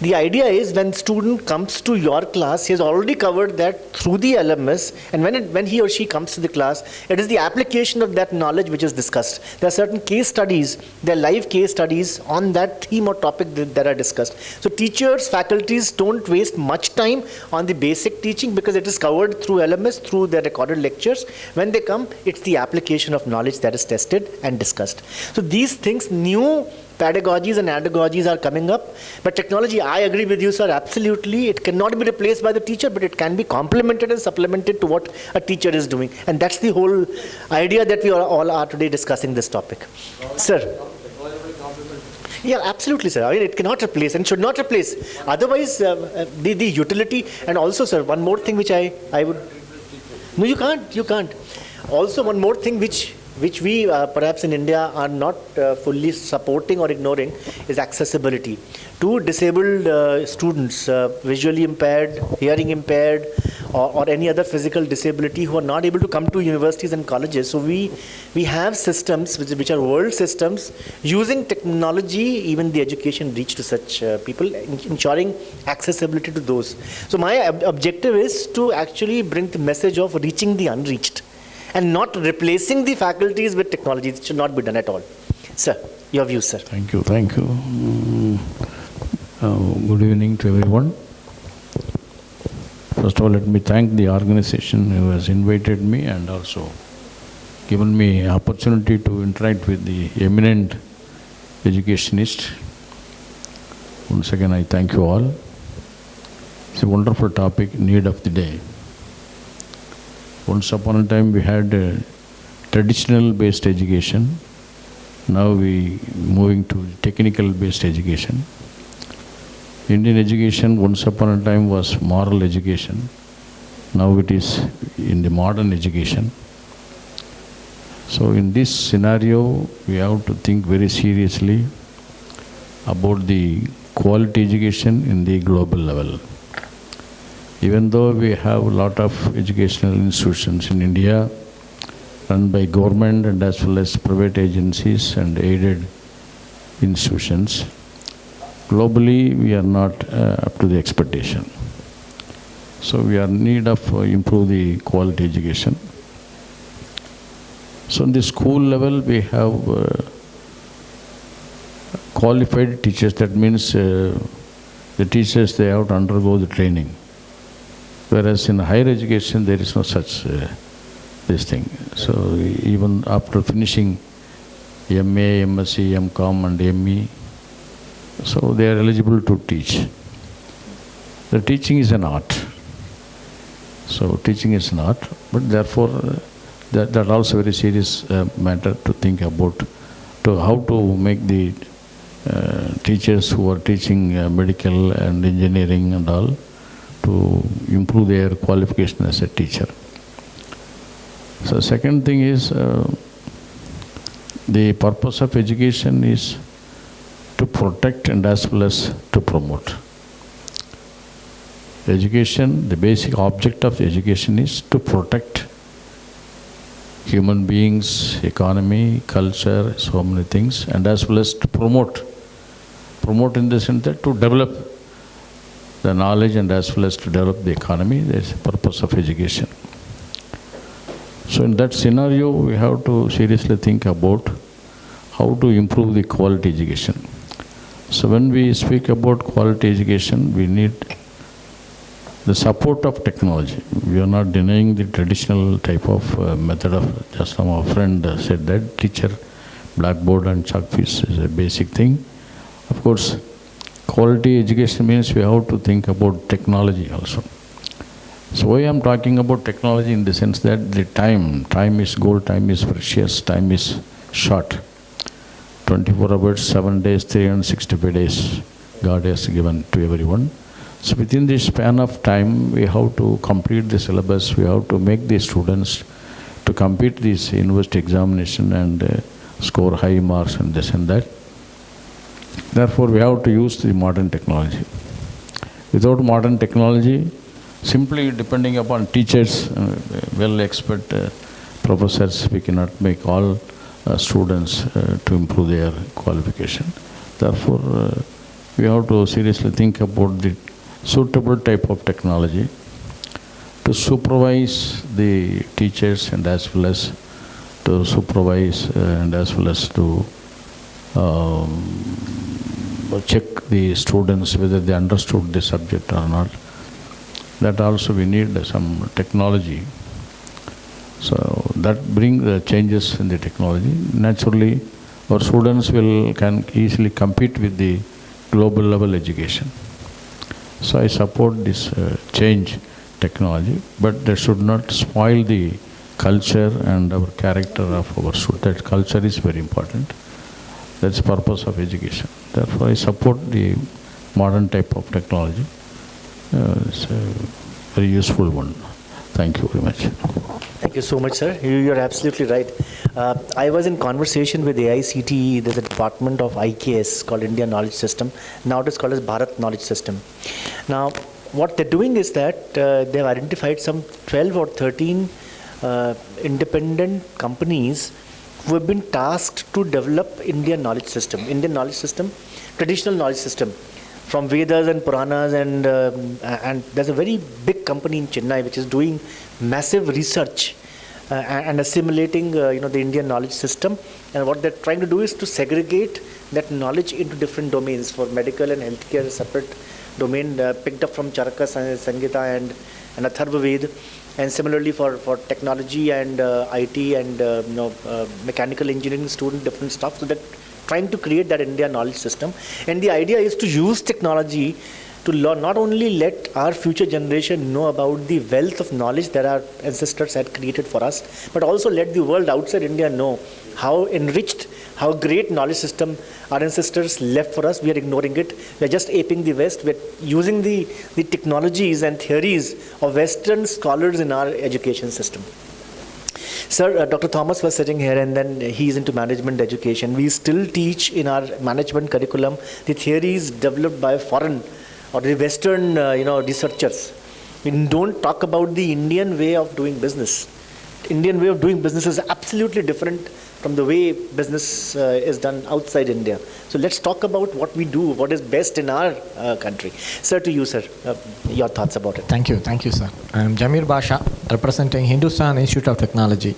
Speaker 2: The idea is when student comes to your class, he has already covered that through the LMS, and when he or she comes to the class, it is the application of that knowledge which is discussed. There are certain case studies, there are live case studies on that theme or topic that are discussed. So teachers, faculties don't waste much time on the basic teaching because it is covered through LMS, through their recorded lectures. When they come, it's the application of knowledge that is tested and discussed. So these things, new pedagogies and andragogies are coming up, but technology, I agree with you, sir, absolutely, it cannot be replaced by the teacher, but it can be complemented and supplemented to what a teacher is doing, and that's the whole idea that we all are today discussing this topic. Sir. Yeah, absolutely, sir. I mean, it cannot replace and should not replace. Otherwise, the utility, and also, sir, one more thing which I would... No, you can't. Also, one more thing which we perhaps in India are not fully supporting or ignoring is accessibility. To disabled students, visually impaired, hearing impaired, or any other physical disability who are not able to come to universities and colleges. So we have systems which are world systems, using technology, even the education reach to such people, ensuring accessibility to those. So my objective is to actually bring the message of reaching the unreached, and not replacing the faculties with technology. It should not be done at all. Sir, your views, sir.
Speaker 7: Thank you. Good evening to everyone. First of all, let me thank the organization who has invited me and also given me opportunity to interact with the eminent educationist. Once again, I thank you all. It's a wonderful topic, need of the day. Once upon a time we had traditional based education. Now we moving to technical based education. Indian education once upon a time was moral education. Now it is in the modern education. So in this scenario, we have to think very seriously about the quality education in the global level. Even though we have a lot of educational institutions in India, run by government and as well as private agencies and aided institutions. Globally, we are not up to the expectation. So we are in need of improve the quality education. So in the school level, we have qualified teachers. That means the teachers, they have to undergo the training. Whereas in higher education, there is no such this thing. So even after finishing MA, MSc, M.Com and ME, so they are eligible to teach. The teaching is an art. So teaching is an art, but therefore that also very serious matter to think about, to how to make the teachers who are teaching medical and engineering and all to improve their qualification as a teacher. So second thing is the purpose of education is to protect and as well as to promote. Education, the basic object of education is to protect human beings, economy, culture, so many things, and as well as to promote. Promote in the sense that to develop the knowledge and as well as to develop the economy. That is the purpose of education. So in that scenario, we have to seriously think about how to improve the quality education. So when we speak about quality education, we need the support of technology. We are not denying the traditional type of method of, just now our friend said that teacher, blackboard and chalkpiece is a basic thing. Of course, quality education means we have to think about technology also. So why I am talking about technology in the sense that the time is gold, time is precious, time is short. 24 hours, 7 days, 365 days God has given to everyone. So within this span of time, we have to complete the syllabus, we have to make the students to complete this university examination and score high marks and this and that. Therefore, we have to use the modern technology. Without modern technology, simply depending upon teachers, well expert professors, we cannot make all students to improve their qualification. Therefore, we have to seriously think about the suitable type of technology to supervise the teachers and as well as to supervise and as well as to check the students whether they understood the subject or not. That also we need some technology. So that brings the changes in the technology. Naturally, our students can easily compete with the global level education. So I support this change technology, but that should not spoil the culture and our character of our students. That culture is very important. That's the purpose of education. Therefore, I support the modern type of technology. It's a very useful one. Thank you very much.
Speaker 2: Thank you so much, sir. You're absolutely right. I was in conversation with AICTE. There's a department of IKS called India Knowledge System. Now it is called as Bharat Knowledge System. Now, what they're doing is that they've identified some 12 or 13 independent companies who have been tasked to develop Indian knowledge system, traditional knowledge system, from Vedas and Puranas, and there's a very big company in Chennai which is doing massive research and assimilating the Indian knowledge system. And what they're trying to do is to segregate that knowledge into different domains. For medical and healthcare, a separate domain picked up from Charaka, Sangita and Atharva Ved. And similarly for technology and IT and mechanical engineering student, different stuff. So that trying to create that India knowledge system. And the idea is to use technology to not only let our future generation know about the wealth of knowledge that our ancestors had created for us, but also let the world outside India know how enriched, how great knowledge system our ancestors left for us. We are ignoring it. We are just aping the West. We are using the technologies and theories of Western scholars in our education system. Sir, Dr. Thomas was sitting here, and then he's into management education. We still teach in our management curriculum the theories developed by foreign or the Western researchers. We don't talk about the Indian way of doing business. Indian way of doing business is absolutely different from the way business is done outside India. So let's talk about what we do, what is best in our country. Sir, to you, sir, your thoughts about it.
Speaker 8: Thank you, sir. I'm Jamir Basha, representing Hindustan Institute of Technology.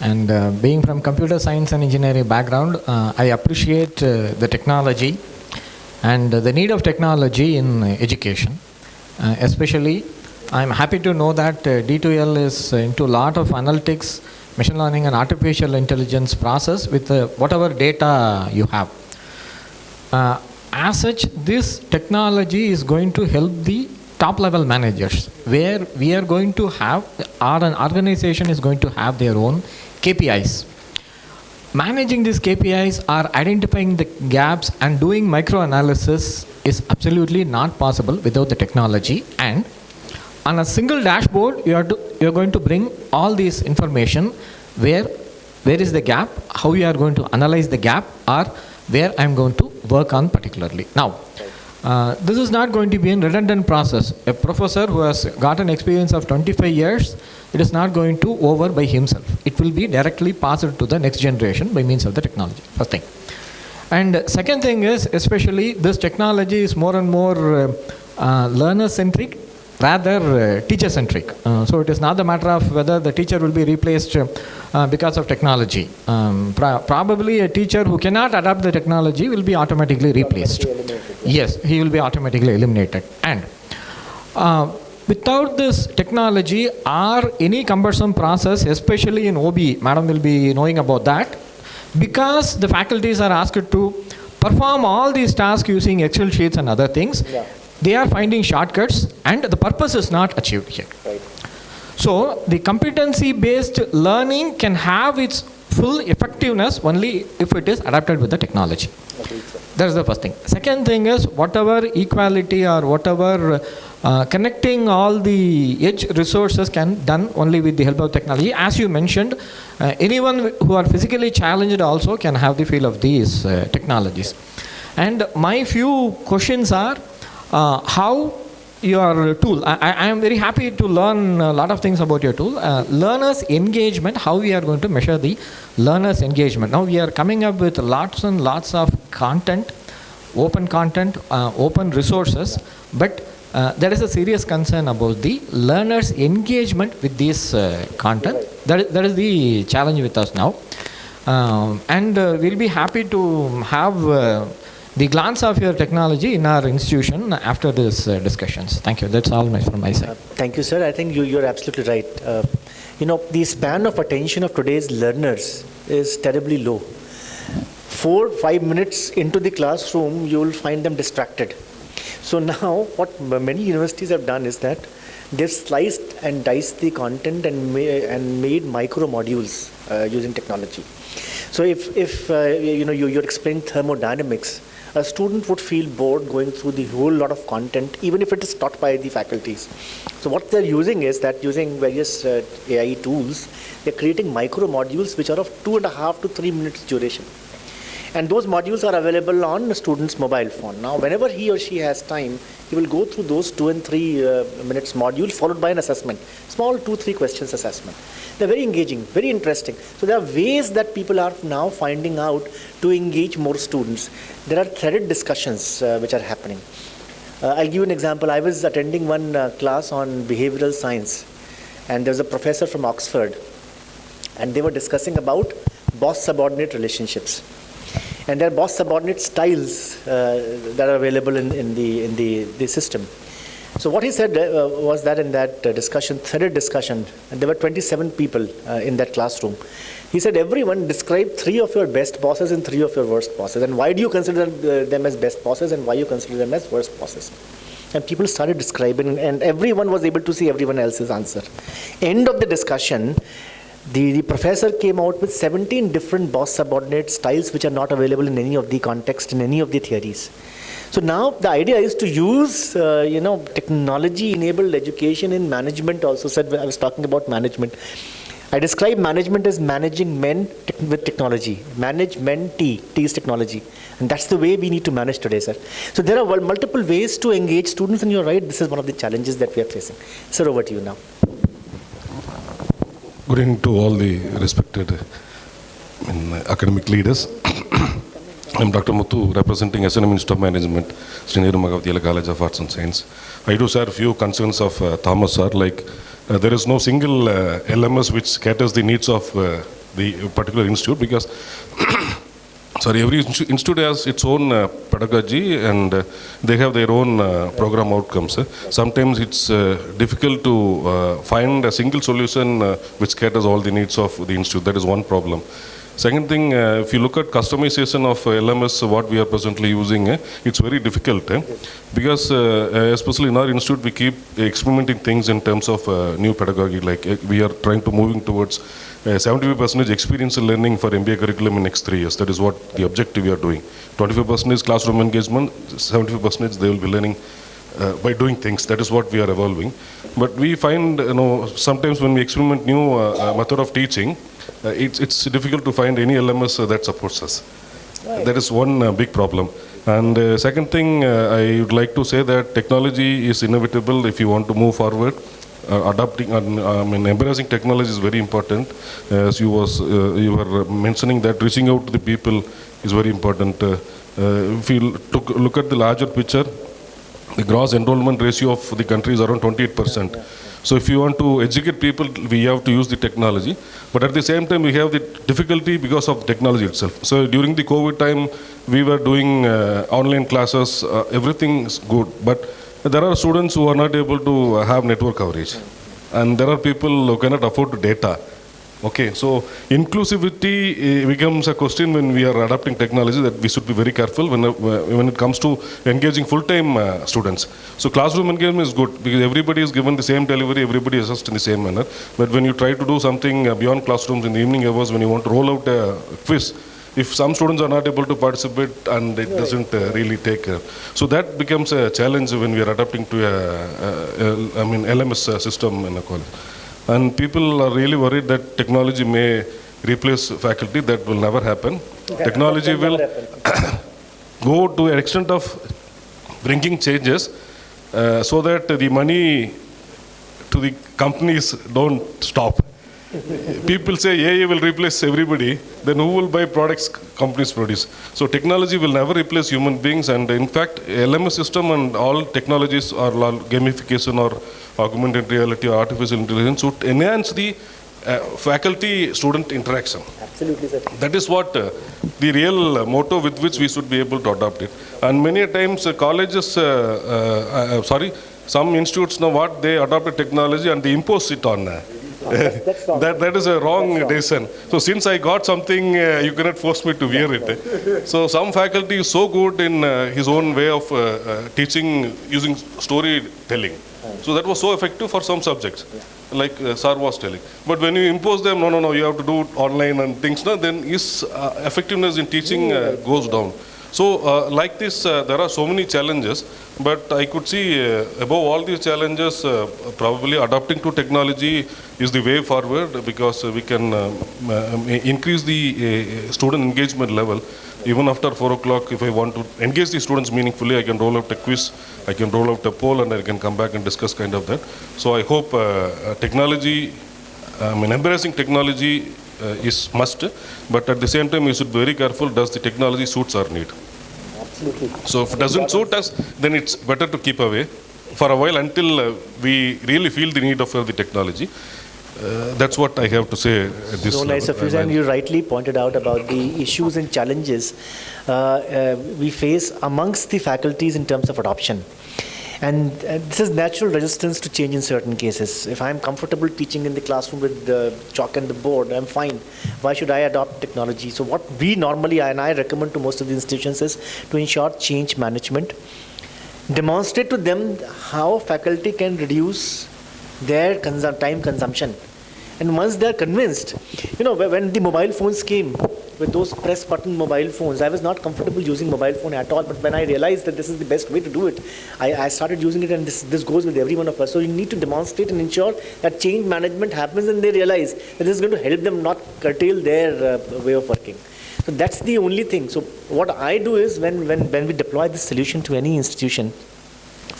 Speaker 8: And being from computer science and engineering background, I appreciate the technology and the need of technology in education. Especially, I'm happy to know that D2L is into a lot of analytics, machine learning and artificial intelligence process with whatever data you have. As such, this technology is going to help the top level managers, where we are going to have, an organization is going to have their own KPIs. Managing these KPIs or identifying the gaps and doing micro-analysis is absolutely not possible without the technology. And on a single dashboard, you're going to bring all this information, where is the gap, how you are going to analyze the gap, or where I'm going to work on particularly. Now, this is not going to be a redundant process. A professor who has got an experience of 25 years, it is not going to over by himself. It will be directly passed to the next generation by means of the technology. First thing. And second thing is, especially this technology is more and more learner-centric rather teacher-centric. So it is not the matter of whether the teacher will be replaced because of technology. Probably a teacher who cannot adapt the technology will be automatically replaced. Yes, he will be automatically eliminated. And without this technology or any cumbersome process, especially in OB, madam will be knowing about that, because the faculties are asked to perform all these tasks using Excel sheets and other things, they are finding shortcuts and the purpose is not achieved here.
Speaker 2: Right.
Speaker 8: So the competency-based learning can have its full effectiveness only if it is adapted with the technology. That is the first thing. Second thing is, whatever equality or whatever connecting all the edge resources can done only with the help of technology. As you mentioned, anyone who are physically challenged also can have the feel of these technologies. And my few questions are, how your tool, I am very happy to learn a lot of things about your tool. Learners engagement, how we are going to measure the learners engagement. Now we are coming up with lots and lots of content, open resources, but there is a serious concern about the learners engagement with this content. That is the challenge with us now. And we'll be happy to have the glance of your technology in our institution after these discussions. Thank you. That's all from my side.
Speaker 2: Thank you, sir. I think you're absolutely right. The span of attention of today's learners is terribly low. 4-5 minutes into the classroom, you will find them distracted. So now, what many universities have done is that they've sliced and diced the content and made micro modules using technology. So if you're explaining thermodynamics, a student would feel bored going through the whole lot of content, even if it is taught by the faculties. So what they're using is that using various AI tools, they're creating micro modules which are of 2.5 to 3 minutes duration. And those modules are available on the student's mobile phone. Now, whenever he or she has time, he will go through those 2 and 3 minutes module followed by an assessment, small 2-3 questions assessment. They're very engaging, very interesting. So there are ways that people are now finding out to engage more students. There are threaded discussions which are happening. I'll give you an example. I was attending one class on behavioral science, and there's a professor from Oxford, and they were discussing about boss-subordinate relationships. And there are boss-subordinate styles that are available in the system. So what he said was that in that discussion, threaded discussion, and there were 27 people in that classroom. He said, everyone describe 3 of your best bosses and 3 of your worst bosses. And why do you consider them as best bosses and why you consider them as worst bosses? And people started describing, and everyone was able to see everyone else's answer. End of the discussion, the professor came out with 17 different boss-subordinate styles which are not available in any of the context, in any of the theories. So now the idea is to use, technology-enabled education in management also. I was talking about management. I describe management as managing men with technology. Management T is technology. And that's the way we need to manage today, sir. So there are multiple ways to engage students, and you're right, this is one of the challenges that we are facing. Sir, over to you now.
Speaker 9: Good evening to all the respected academic leaders. I'm Dr. Muthu, representing SNMV Institute of Management, Sri Nehru College of Arts and Science. I do share a few concerns of Thomas sir, like there is no single LMS which caters the needs of the particular institute, because every institute has its own pedagogy and they have their own program outcomes. Sometimes it's difficult to find a single solution which caters all the needs of the institute. That is one problem. Second thing, if you look at customization of LMS, what we are presently using, it's very difficult because especially in our institute, we keep experimenting things in terms of new pedagogy. Like we are trying to moving towards 75% experiential learning for MBA curriculum in next 3 years. That is what the objective we are doing. 25% classroom engagement, 75% they will be learning by doing things. That is what we are evolving. But we find, sometimes when we experiment new method of teaching, it's difficult to find any LMS that supports us. Right. That is one big problem. And second thing, I would like to say that technology is inevitable if you want to move forward. Adopting and embracing technology is very important. As you were mentioning that reaching out to the people is very important. If you look at the larger picture, the gross enrollment ratio of the country is around 28%. So if you want to educate people, we have to use the technology. But at the same time, we have the difficulty because of technology itself. So during the COVID time, we were doing online classes. Everything is good. But there are students who are not able to have network coverage. And there are people who cannot afford data. Okay, so inclusivity becomes a question when we are adopting technology, that we should be very careful when it comes to engaging full-time students. So classroom engagement is good because everybody is given the same delivery, everybody is assessed in the same manner. But when you try to do something beyond classrooms in the evening hours, when you want to roll out a quiz, if some students are not able to participate and it doesn't really take so that becomes a challenge when we are adapting to LMS system in a college. And people are really worried that technology may replace faculty. That will never happen. Technology will go to an extent of bringing changes so that the money to the companies don't stop. People say AI will replace everybody, then who will buy products companies produce? So technology will never replace human beings, and in fact, LMS system and all technologies or gamification or augmented reality or artificial intelligence would enhance the faculty-student interaction. Absolutely, sir. That is what the real motto with which we should be able to adopt it. And many times colleges, some institutes know what they adopted technology and they impose it on. That is a wrong decision. So since I got something, you cannot force me to wear it. So some faculty is so good in his own way of teaching using storytelling. So that was so effective for some subjects, like Sir was telling. But when you impose them, no, you have to do it online and things, then his effectiveness in teaching goes down. So like this, there are so many challenges, but I could see above all these challenges, probably adapting to technology is the way forward, because we can increase the student engagement level. Even after 4 o'clock, if I want to engage the students meaningfully, I can roll out a quiz, I can roll out a poll, and I can come back and discuss kind of that. So I hope technology, embracing technology is must, but at the same time, we should be very careful, does the technology suits our need? Absolutely. So if it doesn't suit us, then it's better to keep away for a while until we really feel the need of the technology. That's what I have to say at this.
Speaker 2: So nice of you, and you rightly pointed out about the issues and challenges we face amongst the faculties in terms of adoption. And this is natural resistance to change in certain cases. If I'm comfortable teaching in the classroom with the chalk and the board, I'm fine. Why should I adopt technology? So what we normally, and I recommend to most of the institutions, is to ensure change management. Demonstrate to them how faculty can reduce their time consumption. And once they're convinced, when the mobile phones came, with those press button mobile phones, I was not comfortable using mobile phone at all. But when I realized that this is the best way to do it, I started using it, and this goes with every one of us. So you need to demonstrate and ensure that change management happens, and they realize that this is going to help them not curtail their way of working. So that's the only thing. So what I do is when we deploy this solution to any institution,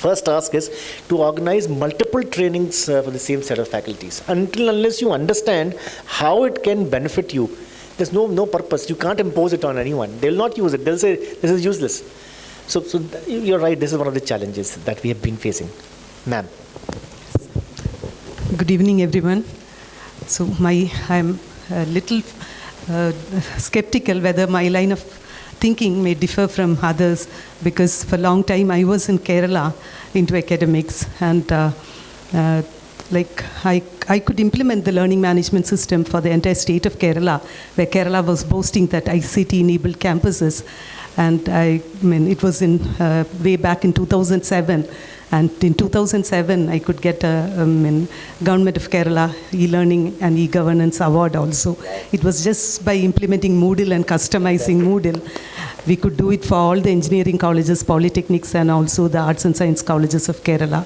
Speaker 2: first task is to organize multiple trainings for the same set of faculties. Unless you understand how it can benefit you, there's no purpose. You can't impose it on anyone. They'll not use it. They'll say this is useless. So you're right. This is one of the challenges that we have been facing. Ma'am.
Speaker 10: Good evening, everyone. So I'm a little skeptical whether my line of thinking may differ from others, because for a long time I was in Kerala into academics, and I could implement the learning management system for the entire state of Kerala, where Kerala was boasting that ICT-enabled campuses. And it was in way back in 2007. And in 2007, I could get a Government of Kerala e-learning and e-governance award also. It was just by implementing Moodle and customizing Moodle. We could do it for all the engineering colleges, polytechnics, and also the arts and science colleges of Kerala.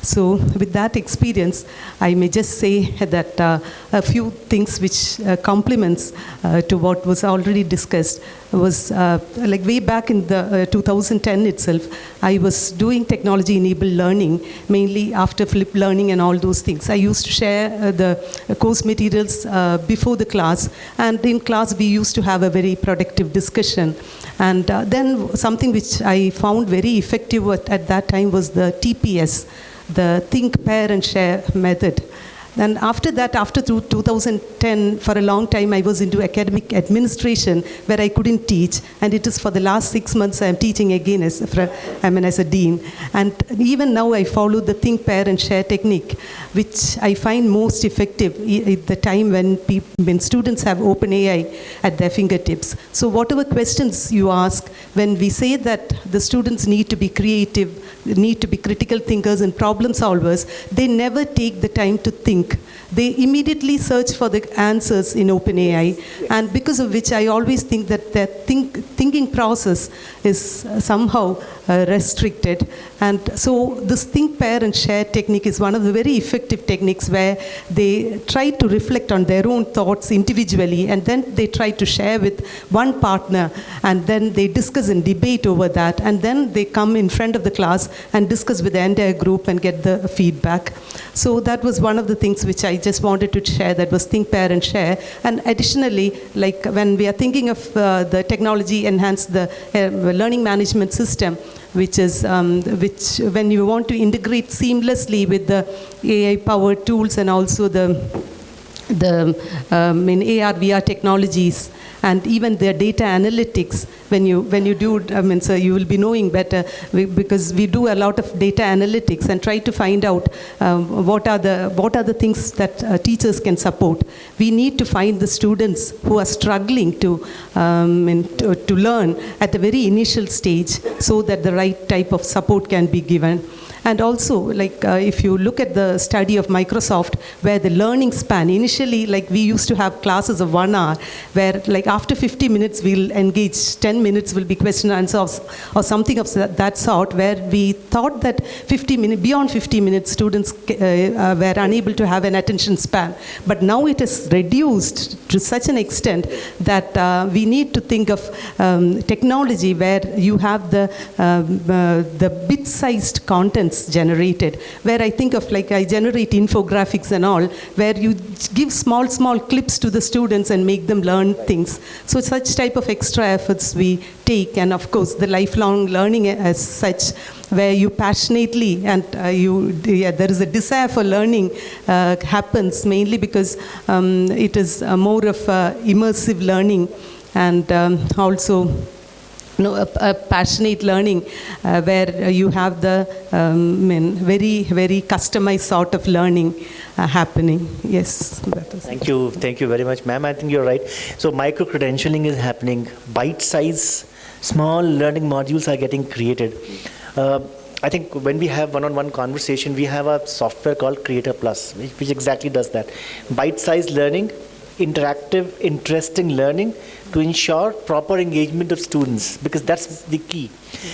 Speaker 10: So with that experience, I may just say that a few things which complements to what was already discussed was like way back in the 2010 itself, I was doing technology-enabled learning, mainly after flipped learning and all those things. I used to share the course materials before the class, and in class we used to have a very productive discussion. And then something which I found very effective at that time was the TPS, the think, pair and share method. And after that, after 2010, for a long time, I was into academic administration, where I couldn't teach. And it is for the last 6 months I'm teaching again as a dean. And even now I follow the think, pair and share technique, which I find most effective at the time when students have OpenAI at their fingertips. So whatever questions you ask, when we say that the students need to be creative, need to be critical thinkers and problem solvers, they never take the time to think. They immediately search for the answers in OpenAI, and because of which I always think that their thinking process is somehow restricted. And so this think, pair and share technique is one of the very effective techniques, where they try to reflect on their own thoughts individually, and then they try to share with one partner, and then they discuss and debate over that, and then they come in front of the class and discuss with the entire group and get the feedback. So that was one of the things which I just wanted to share, that was think, pair and share. And additionally, like when we are thinking of the technology enhanced the learning management system, which is which when you want to integrate seamlessly with the AI powered tools and also the AR VR technologies, and even their data analytics, when you do, so you will be knowing better, because we do a lot of data analytics and try to find out what are the things that teachers can support. We need to find the students who are struggling to learn at the very initial stage, so that the right type of support can be given. And also, like if you look at the study of Microsoft, where the learning span, initially, like we used to have classes of 1 hour, where like after 50 minutes we'll engage, 10 minutes will be question and answers or something of that sort, where we thought that beyond 50 minutes students were unable to have an attention span. But now it is reduced to such an extent that we need to think of technology where you have the bit-sized contents generated, where I think of like I generate infographics and all, where you give small clips to the students and make them learn things. So such type of extra efforts we take, and of course the lifelong learning as such, where you passionately and there is a desire for learning happens mainly because it is more of immersive learning, and also a passionate learning where you have the very, very customized sort of learning happening. Yes.
Speaker 2: Thank you very much, ma'am. I think you're right. So micro-credentialing is happening. Bite-size, small learning modules are getting created. I think when we have one-on-one conversation, we have a software called Creator Plus, which exactly does that. Bite-sized learning, interactive, interesting learning to ensure proper engagement of students, because that's the key.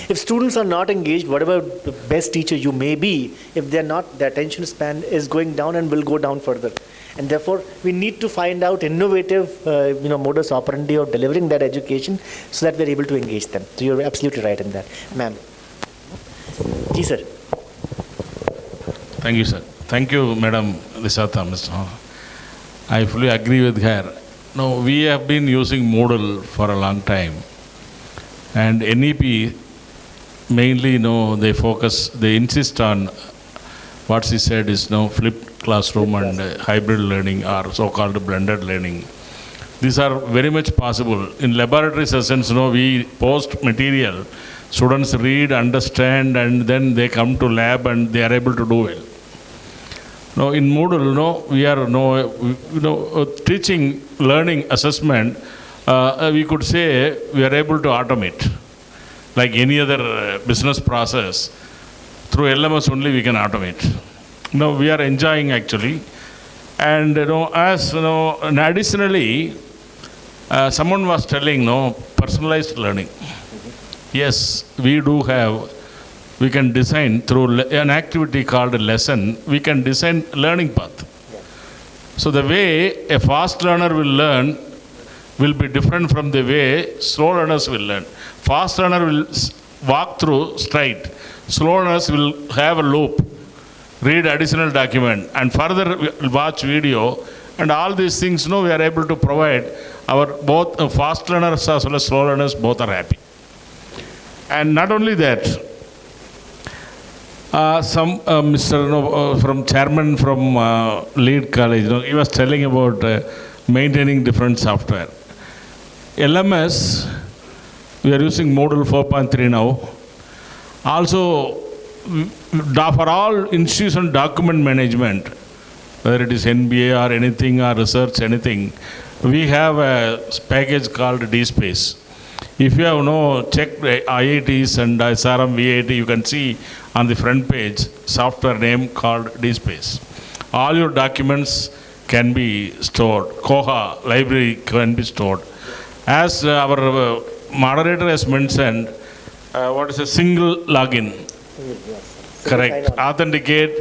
Speaker 2: If students are not engaged, whatever the best teacher you may be, if they're not, their attention span is going down and will go down further. And therefore, we need to find out innovative, modus operandi of delivering that education so that we're able to engage them. So you're absolutely right in that. Ma'am. Ji, sir.
Speaker 9: Thank you, sir. Thank you, Madam Risata, Mr. I fully agree with her. No, we have been using Moodle for a long time. And N.E.P. mainly, they insist on what she said is flipped classroom and hybrid learning or so-called blended learning. These are very much possible. In laboratory sessions, we post material. Students read, understand, and then they come to lab and they are able to do well. Now, in Moodle, we are teaching, learning, assessment. We could say we are able to automate, like any other business process. Through LMS only we can automate. We are enjoying actually, and and additionally, someone was telling personalized learning. Yes, we do have. We can design through an activity called a lesson. We can design learning path. So the way a fast learner will learn will be different from the way slow learners will learn. Fast learner will walk through straight. Slow learners will have a loop, read additional document, and further watch video. And all these things, we are able to provide our both fast learners as well as slow learners, both are happy. And not only that, Mr. From chairman from Lead College, he was telling about maintaining different software. LMS, we are using Moodle 4.3 now. Also, for all institution document management, whether it is NBA or anything or research, anything, we have a package called DSpace. If you have checked IITs and SRM VIT, you can see on the front page software name called DSpace. All your documents can be stored. Koha library can be stored. As our moderator has mentioned, what is a single login?
Speaker 2: Yes.
Speaker 9: Correct. Authenticate,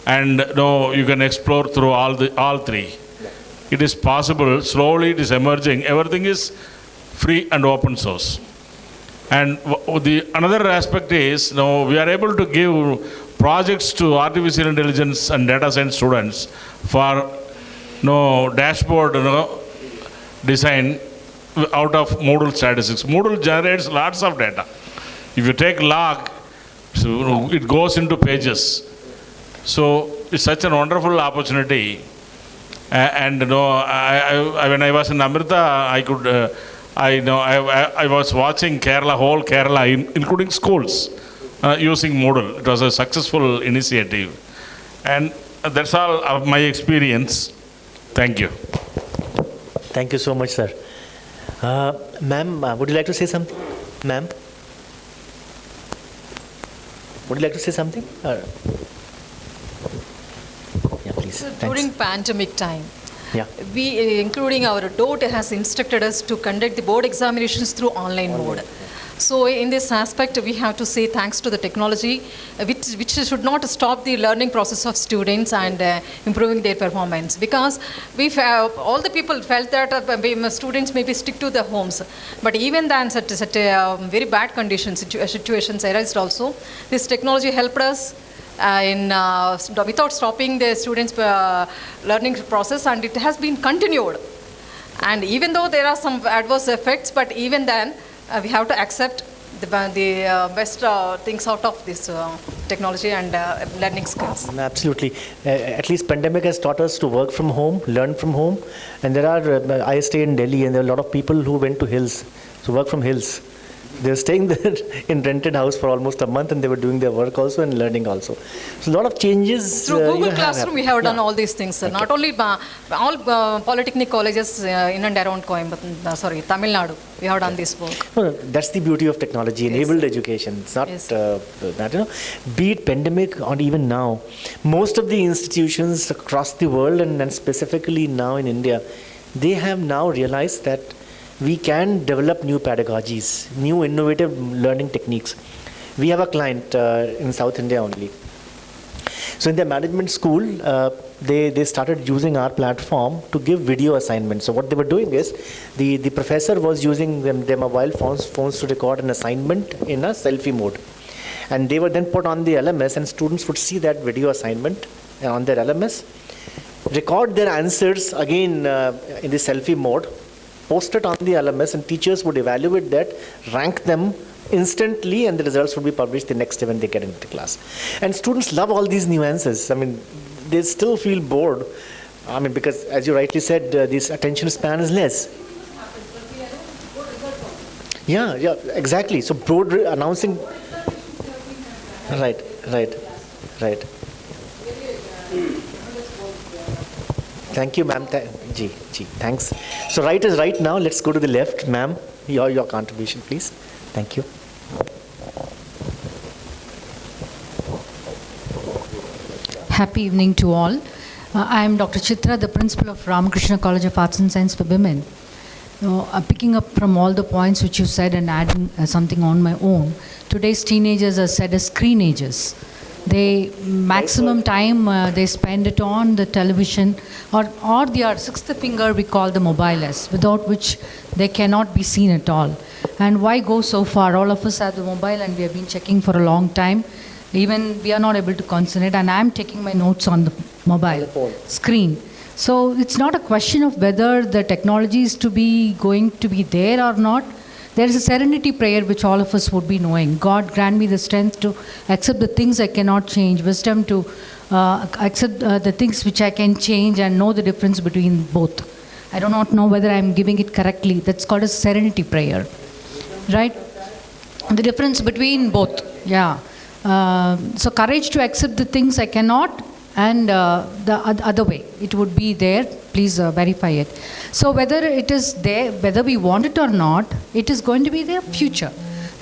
Speaker 9: and you can explore through all three.
Speaker 2: Yeah.
Speaker 9: It is possible. Slowly it is emerging. Everything is free and open source. And another aspect is we are able to give projects to artificial intelligence and data science students for dashboard design out of Moodle statistics. Moodle generates lots of data. If you take log, so it goes into pages. So it's such a wonderful opportunity. And when I was in Amrita, I was watching whole Kerala, including schools, using Moodle. It was a successful initiative. And that's all of my experience. Thank you.
Speaker 2: Thank you so much, sir. Ma'am, would you like to say something? Ma'am? Would you like to say something? Yeah, please.
Speaker 5: So
Speaker 2: Thanks.
Speaker 5: during pandemic time,
Speaker 2: Yeah.
Speaker 5: we, including our DOT, has instructed us to conduct the board examinations through online mode. So in this aspect, we have to say thanks to the technology, which should not stop the learning process of students and improving their performance. Because all the people felt that students maybe stick to their homes. But even then, such very bad conditions, situations arise also. This technology helped us without stopping the students' learning process, and it has been continued. And even though there are some adverse effects, but even then, we have to accept the best things out of this technology and learning skills.
Speaker 2: Absolutely. At least pandemic has taught us to work from home, learn from home. And there are, I stay in Delhi, and there are a lot of people who went to hills, to work from hills. They were staying there in rented house for almost a month, and they were doing their work also and learning also. So a lot of changes.
Speaker 5: Through Google Classroom, we have done all these things. Okay. Not only all Polytechnic colleges in and around Coimbatore, Tamil Nadu, we have done this work.
Speaker 2: No, that's the beauty of technology, enabled education. It's not that, be it pandemic or even now, most of the institutions across the world and specifically now in India, they have now realized that we can develop new pedagogies, new innovative learning techniques. We have a client in South India only. So in their management school, they started using our platform to give video assignments. So what they were doing is, the professor was using their mobile phones to record an assignment in a selfie mode. And they were then put on the LMS, and students would see that video assignment on their LMS, record their answers again in the selfie mode, post it on the LMS, and teachers would evaluate that, rank them instantly, and the results would be published the next day when they get into the class. And students love all these nuances. I mean, they still feel bored. I mean, because as you rightly said, this attention span is less. Yeah, exactly. So broad announcing. Right. Thank you, ma'am. Ji, thanks. So right is right now. Let's go to the left, ma'am. Your contribution, please. Thank you.
Speaker 11: Happy evening to all. I am Dr. Chitra, the principal of Ramakrishna College of Arts and Science for Women. Picking up from all the points which you said and adding something on my own, today's teenagers are said as screenagers. They maximum time they spend it on the television or their sixth finger we call the mobile as, without which they cannot be seen at all. And why go so far? All of us have the mobile and we have been checking for a long time. Even we are not able to concentrate, and I am taking my notes on the mobile screen. So it's not a question of whether the technology is going to be there or not. There is a serenity prayer which all of us would be knowing. God grant me the strength to accept the things I cannot change, wisdom to accept the things which I can change and know the difference between both. I do not know whether I am giving it correctly. That's called a serenity prayer, right? The difference between both, yeah. So courage to accept the things I cannot, and the other way, it would be there. Please verify it. So whether it is there, whether we want it or not, it is going to be their future.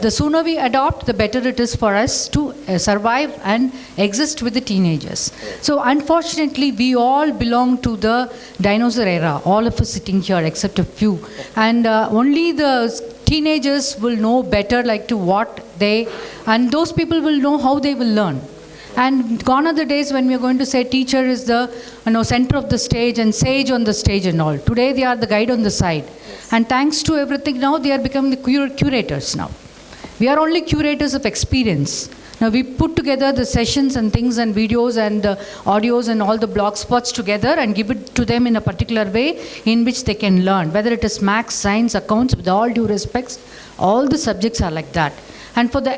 Speaker 11: The sooner we adopt, the better it is for us to survive and exist with the teenagers. So unfortunately, we all belong to the dinosaur era, all of us sitting here except a few. And only the teenagers will know better and those people will know how they will learn. And gone are the days when we are going to say teacher is the center of the stage and sage on the stage and all. Today they are the guide on the side. And thanks to everything now, they are becoming the curators now. We are only curators of experience. Now we put together the sessions and things and videos and audios and all the blog spots together and give it to them in a particular way in which they can learn. Whether it is maths, science, accounts, with all due respects, all the subjects are like that. And for the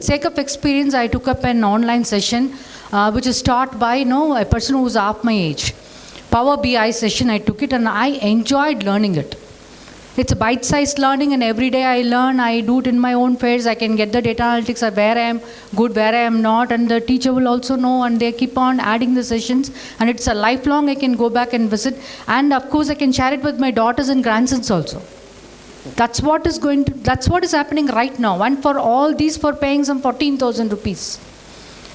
Speaker 11: sake of experience, I took up an online session which is taught by a person who was half my age. Power BI session, I took it and I enjoyed learning it. It's a bite-sized learning, and every day I learn, I do it in my own phase. I can get the data analytics of where I am good, where I am not, and the teacher will also know, and they keep on adding the sessions, and it's a lifelong, I can go back and visit, and of course I can share it with my daughters and grandsons also. That's what is happening right now. And for all these, for paying some 14,000 rupees.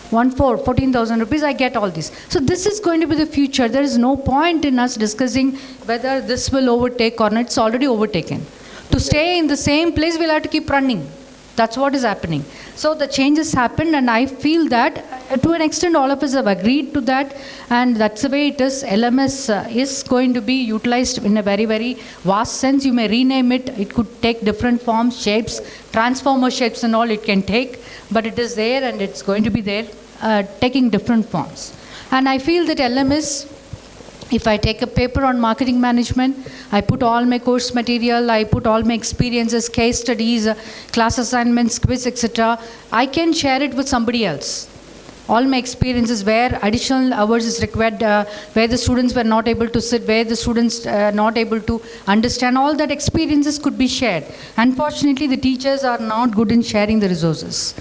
Speaker 11: 14,000 rupees, I get all this. So this is going to be the future. There is no point in us discussing whether this will overtake or not. It's already overtaken. To stay in the same place, we'll have to keep running. That's what is happening. So the changes happened, and I feel that to an extent all of us have agreed to that, and that's the way it is. LMS is going to be utilized in a very, very vast sense. You may rename it. It could take different forms, shapes, transformer shapes and all it can take, but it is there and it's going to be there, taking different forms. And I feel that LMS, if I take a paper on marketing management, I put all my course material, I put all my experiences, case studies, class assignments, quiz, etc. I can share it with somebody else. All my experiences where additional hours is required, where the students were not able to sit, where the students not able to understand, all that experiences could be shared. Unfortunately, the teachers are not good in sharing the resources.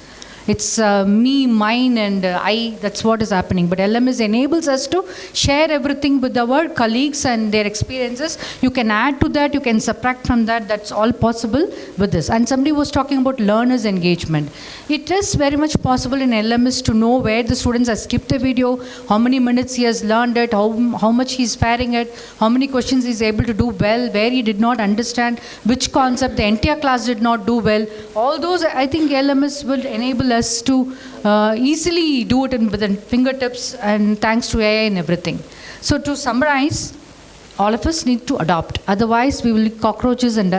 Speaker 11: It's me, mine, and I. That's what is happening. But LMS enables us to share everything with our colleagues and their experiences. You can add to that, you can subtract from that. That's all possible with this. And somebody was talking about learners' engagement. It is very much possible in LMS to know where the students have skipped the video, how many minutes he has learned it, how much he is faring it, how many questions he is able to do well, where he did not understand, which concept the entire class did not do well. All those, I think LMS will enable us to easily do it within fingertips, and thanks to AI and everything. So to summarize, All of us need to adopt. Otherwise, we will be cockroaches, and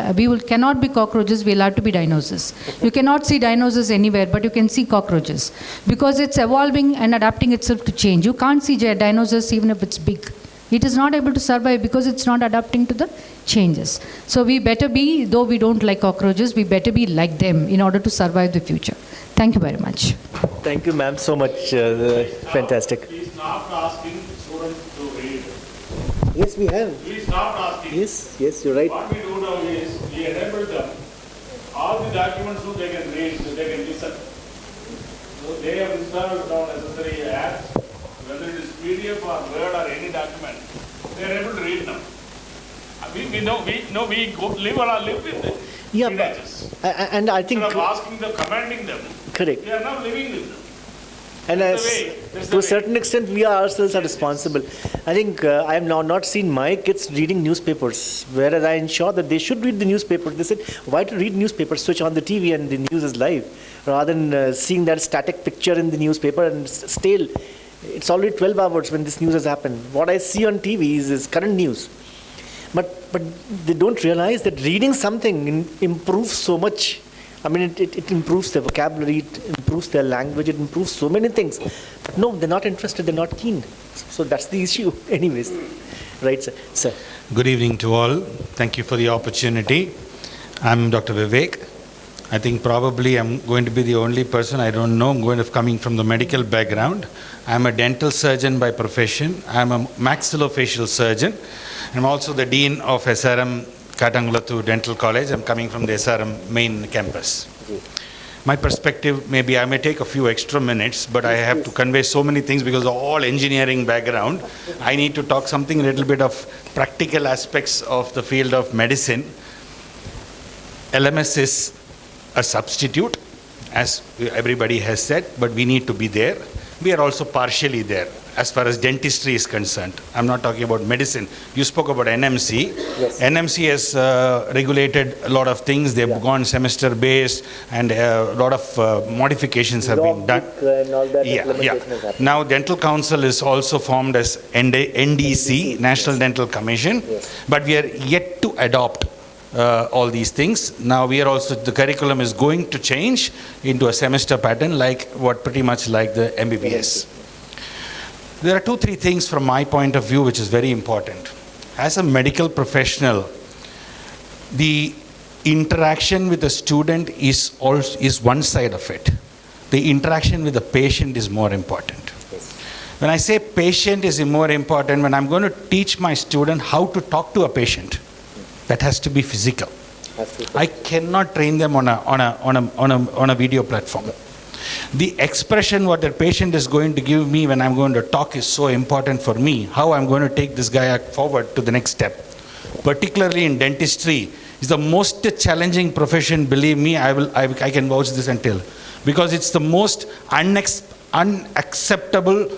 Speaker 11: cannot be cockroaches. We'll have to be dinosaurs. You cannot see dinosaurs anywhere, but you can see cockroaches because it's evolving and adapting itself to change. You can't see dinosaurs even if it's big. It is not able to survive because it's not adapting to the changes. So we better be, though we don't like cockroaches, we better be like them in order to survive the future. Thank you very much.
Speaker 2: Thank you, ma'am, so much. Fantastic.
Speaker 6: Please not asking students to read.
Speaker 2: Yes, we have.
Speaker 6: Please not asking.
Speaker 2: Yes, you're right.
Speaker 6: What we do now is we enable them. All the documents so they can read, so they can listen. So they have installed no necessary apps, whether it is PDF or Word or any document. They are able to read them. We live with them.
Speaker 2: Yeah,
Speaker 6: teenagers.
Speaker 2: and I think
Speaker 6: Instead of asking them, commanding them,
Speaker 2: correct.
Speaker 6: we are now living with them.
Speaker 2: And to a certain extent, we ourselves are responsible. I think I have now not seen my kids reading newspapers, whereas I ensure that they should read the newspapers. They said, why to read newspapers? Switch on the TV and the news is live, rather than seeing that static picture in the newspaper and stale. It's already 12 hours when this news has happened. What I see on TV is current news. But they don't realize that reading something improves so much. I mean, it improves their vocabulary, it improves their language, it improves so many things. But no, they're not interested, they're not keen. So that's the issue anyways. Right, sir?
Speaker 12: Good evening to all. Thank you for the opportunity. I'm Dr. Vivek. I think probably I'm going to be the only person, I don't know, I'm going to coming from the medical background. I'm a dental surgeon by profession. I'm a maxillofacial surgeon. I'm also the Dean of SRM Katangulathu Dental College. I'm coming from the SRM main campus. My perspective, maybe I may take a few extra minutes, but I have to convey so many things because of all engineering background. I need to talk something a little bit of practical aspects of the field of medicine. LMS is a substitute, as everybody has said, but we need to be there. We are also partially there as far as dentistry is concerned. I'm not talking about medicine. You spoke about NMC.
Speaker 2: Yes.
Speaker 12: NMC has regulated a lot of things. They've gone semester-based, and a lot of modifications have been done.
Speaker 2: And all that implementation has happened.
Speaker 12: Now, Dental Council is also formed as NDC, National Dental Commission, but we are yet to adopt all these things. Now we are also, the curriculum is going to change into a semester pattern pretty much like the MBBS. There are 2-3 things from my point of view which is very important. As a medical professional, the interaction with the student is one side of it. The interaction with the patient is more important. When I say patient is more important, when I'm going to teach my student how to talk to a patient, that has to be physical. I cannot train them on a video platform. The expression what the patient is going to give me when I'm going to talk is so important for me. How I'm going to take this guy forward to the next step. Particularly in dentistry, is the most challenging profession. Believe me, I can vouch this and tell, because it's the most unacceptable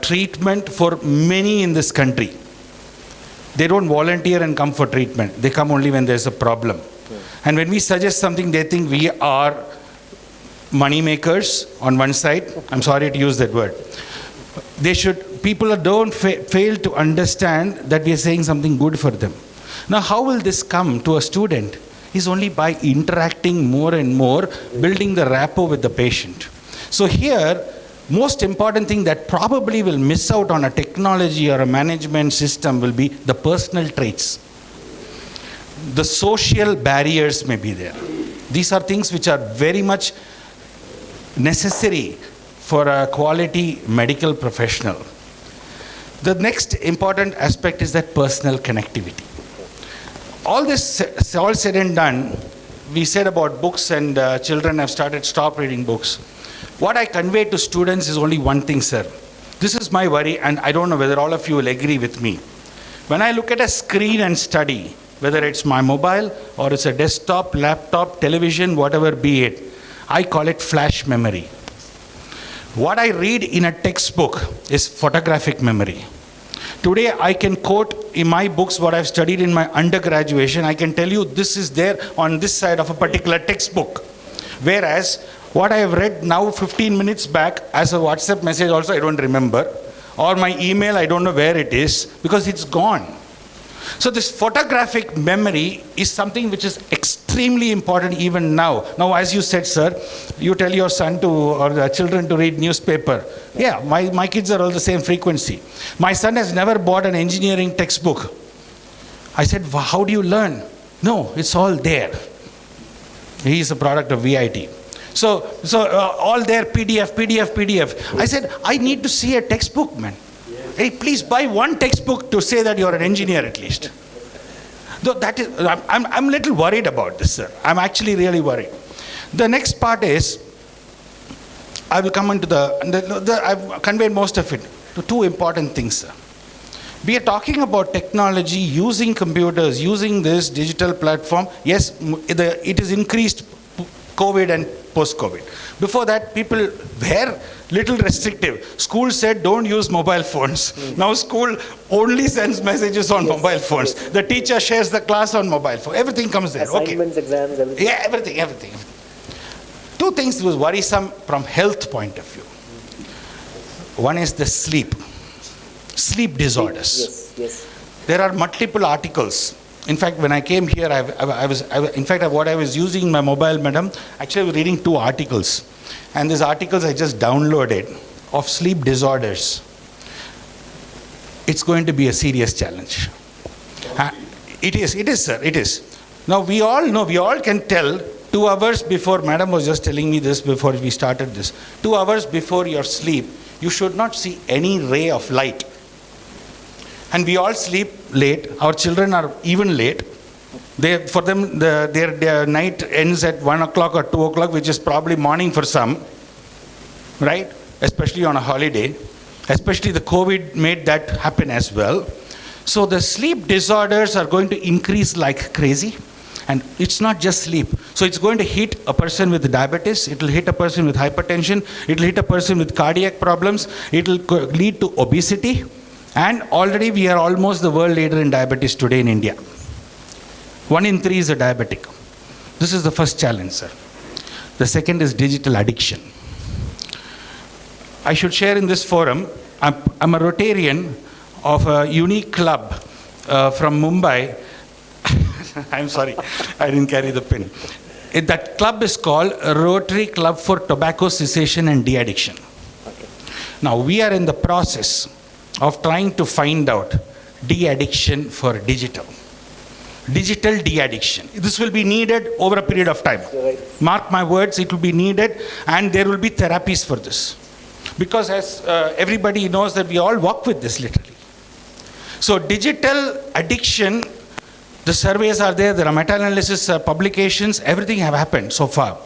Speaker 12: treatment for many in this country. They don't volunteer and come for treatment. They come only when there's a problem. And when we suggest something, they think we are money makers on one side. I'm sorry to use that word. People don't fail to understand that we are saying something good for them. Now, how will this come to a student? Is only by interacting more and more, building the rapport with the patient. So here, most important thing that probably will miss out on a technology or a management system will be the personal traits. The social barriers may be there. These are things which are very much necessary for a quality medical professional. The next important aspect is that personal connectivity. All this, all said and done, we said about books, and children have stopped reading books. What I convey to students is only one thing, sir. This is my worry, and I don't know whether all of you will agree with me. When I look at a screen and study, whether it's my mobile or it's a desktop, laptop, television, whatever be it, I call it flash memory. What I read in a textbook is photographic memory. Today I can quote in my books what I've studied in my undergraduation. I can tell you this is there on this side of a particular textbook. Whereas what I have read now 15 minutes back as a WhatsApp message also I don't remember. Or my email, I don't know where it is because it's gone. So this photographic memory is something which is extremely important even now. Now, as you said, sir, you tell your son to, or the children to read newspaper. Yeah, my kids are all the same frequency. My son has never bought an engineering textbook. I said, how do you learn? No, it's all there. He is a product of VIT. So all there, PDF. I said, I need to see a textbook, man. Hey, please buy one textbook to say that you're an engineer at least. Though that is, I'm a little worried about this, sir. I'm actually really worried. The next part is, I will come into I've conveyed most of it to two important things, sir. We are talking about technology, using computers, using this digital platform. Yes, it is increased COVID and post-COVID. Before that, people were little restrictive. School said don't use mobile phones. Now school only sends messages on mobile phones. The teacher shares the class on mobile phone. Everything comes there.
Speaker 2: Assignments, exams, everything.
Speaker 12: Yeah, everything. Two things was worrisome from health point of view. One is the sleep disorders.
Speaker 2: Yes.
Speaker 12: There are multiple articles. In fact, when I came here, what I was using in my mobile, madam, actually I was reading 2 articles. And these articles I just downloaded of sleep disorders. It's going to be a serious challenge. It is, sir, it is. Now, we all can tell 2 hours before, madam was just telling me this before we started this, 2 hours before your sleep, you should not see any ray of light. And we all sleep late. Our children are even late. For them, their night ends at 1 o'clock or 2 o'clock, which is probably morning for some, right? Especially on a holiday. Especially the COVID made that happen as well. So the sleep disorders are going to increase like crazy. And it's not just sleep. So it's going to hit a person with diabetes. It will hit a person with hypertension. It will hit a person with cardiac problems. It will lead to obesity. And already we are almost the world leader in diabetes today in India. 1 in 3 is a diabetic. This is the first challenge, sir. The second is digital addiction. I should share in this forum, I'm a Rotarian of a unique club from Mumbai. I'm sorry, I didn't carry the pin. That club is called Rotary Club for Tobacco Cessation and De-Addiction. Okay. Now, we are in the process of trying to find out de-addiction for digital de-addiction. This will be needed over a period of time. Right. Mark my words, it will be needed, and there will be therapies for this. Because as everybody knows that we all walk with this literally. So digital addiction, the surveys are there are meta-analysis publications, everything have happened so far.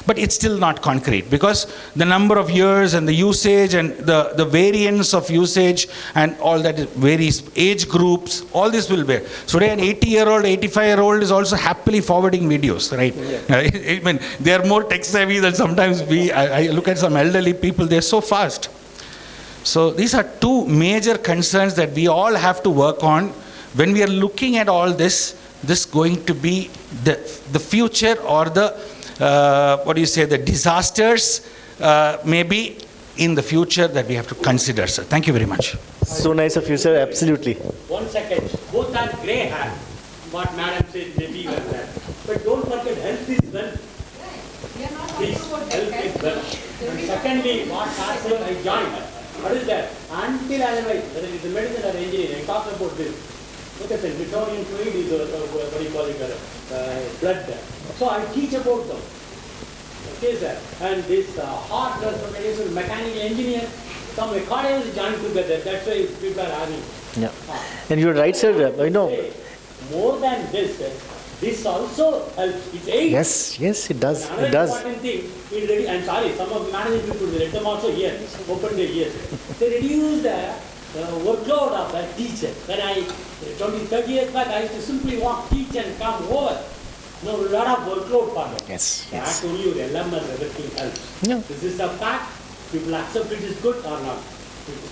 Speaker 12: But it's still not concrete because the number of years and the usage and the variance of usage and all that varies, age groups, all this will vary. Today an 80-year-old, 85-year-old is also happily forwarding videos, right? Yeah. I mean, they are more tech savvy than sometimes I look at some elderly people, they're so fast. So these are 2 major concerns that we all have to work on. When we are looking at all this going to be the future or the the disasters maybe in the future that we have to consider, sir. Thank you very much.
Speaker 2: So nice of you, sir. Absolutely.
Speaker 13: 1 second. Both are grey hair. What madam said, maybe you are there. But don't forget, health is wealth. Please, health is wealth. And secondly, what Chancellor I joined. What is that? Until otherwise, whether it is medicine or engineering, I talk about this. Look at the Victorian fluid is what do you call it, blood. So I teach about them. Okay, sir. And this heart transplantation, mechanical engineer, some cardiologists join together. That's why people are having.
Speaker 2: Yeah. And you're right, sir.
Speaker 13: More than this also helps. It's aids.
Speaker 2: Yes, it does.
Speaker 13: Another
Speaker 2: it does.
Speaker 13: important thing, I'm sorry, some of the managing people, let them also here, open their ears. They reduce the workload of the teacher. When 30 years back, I used to simply walk, teach and come over. No, a lot of workload for them.
Speaker 2: Yes.
Speaker 13: I told you, the LMS, everything helps. Yeah. This is a fact. People accept it is good or not.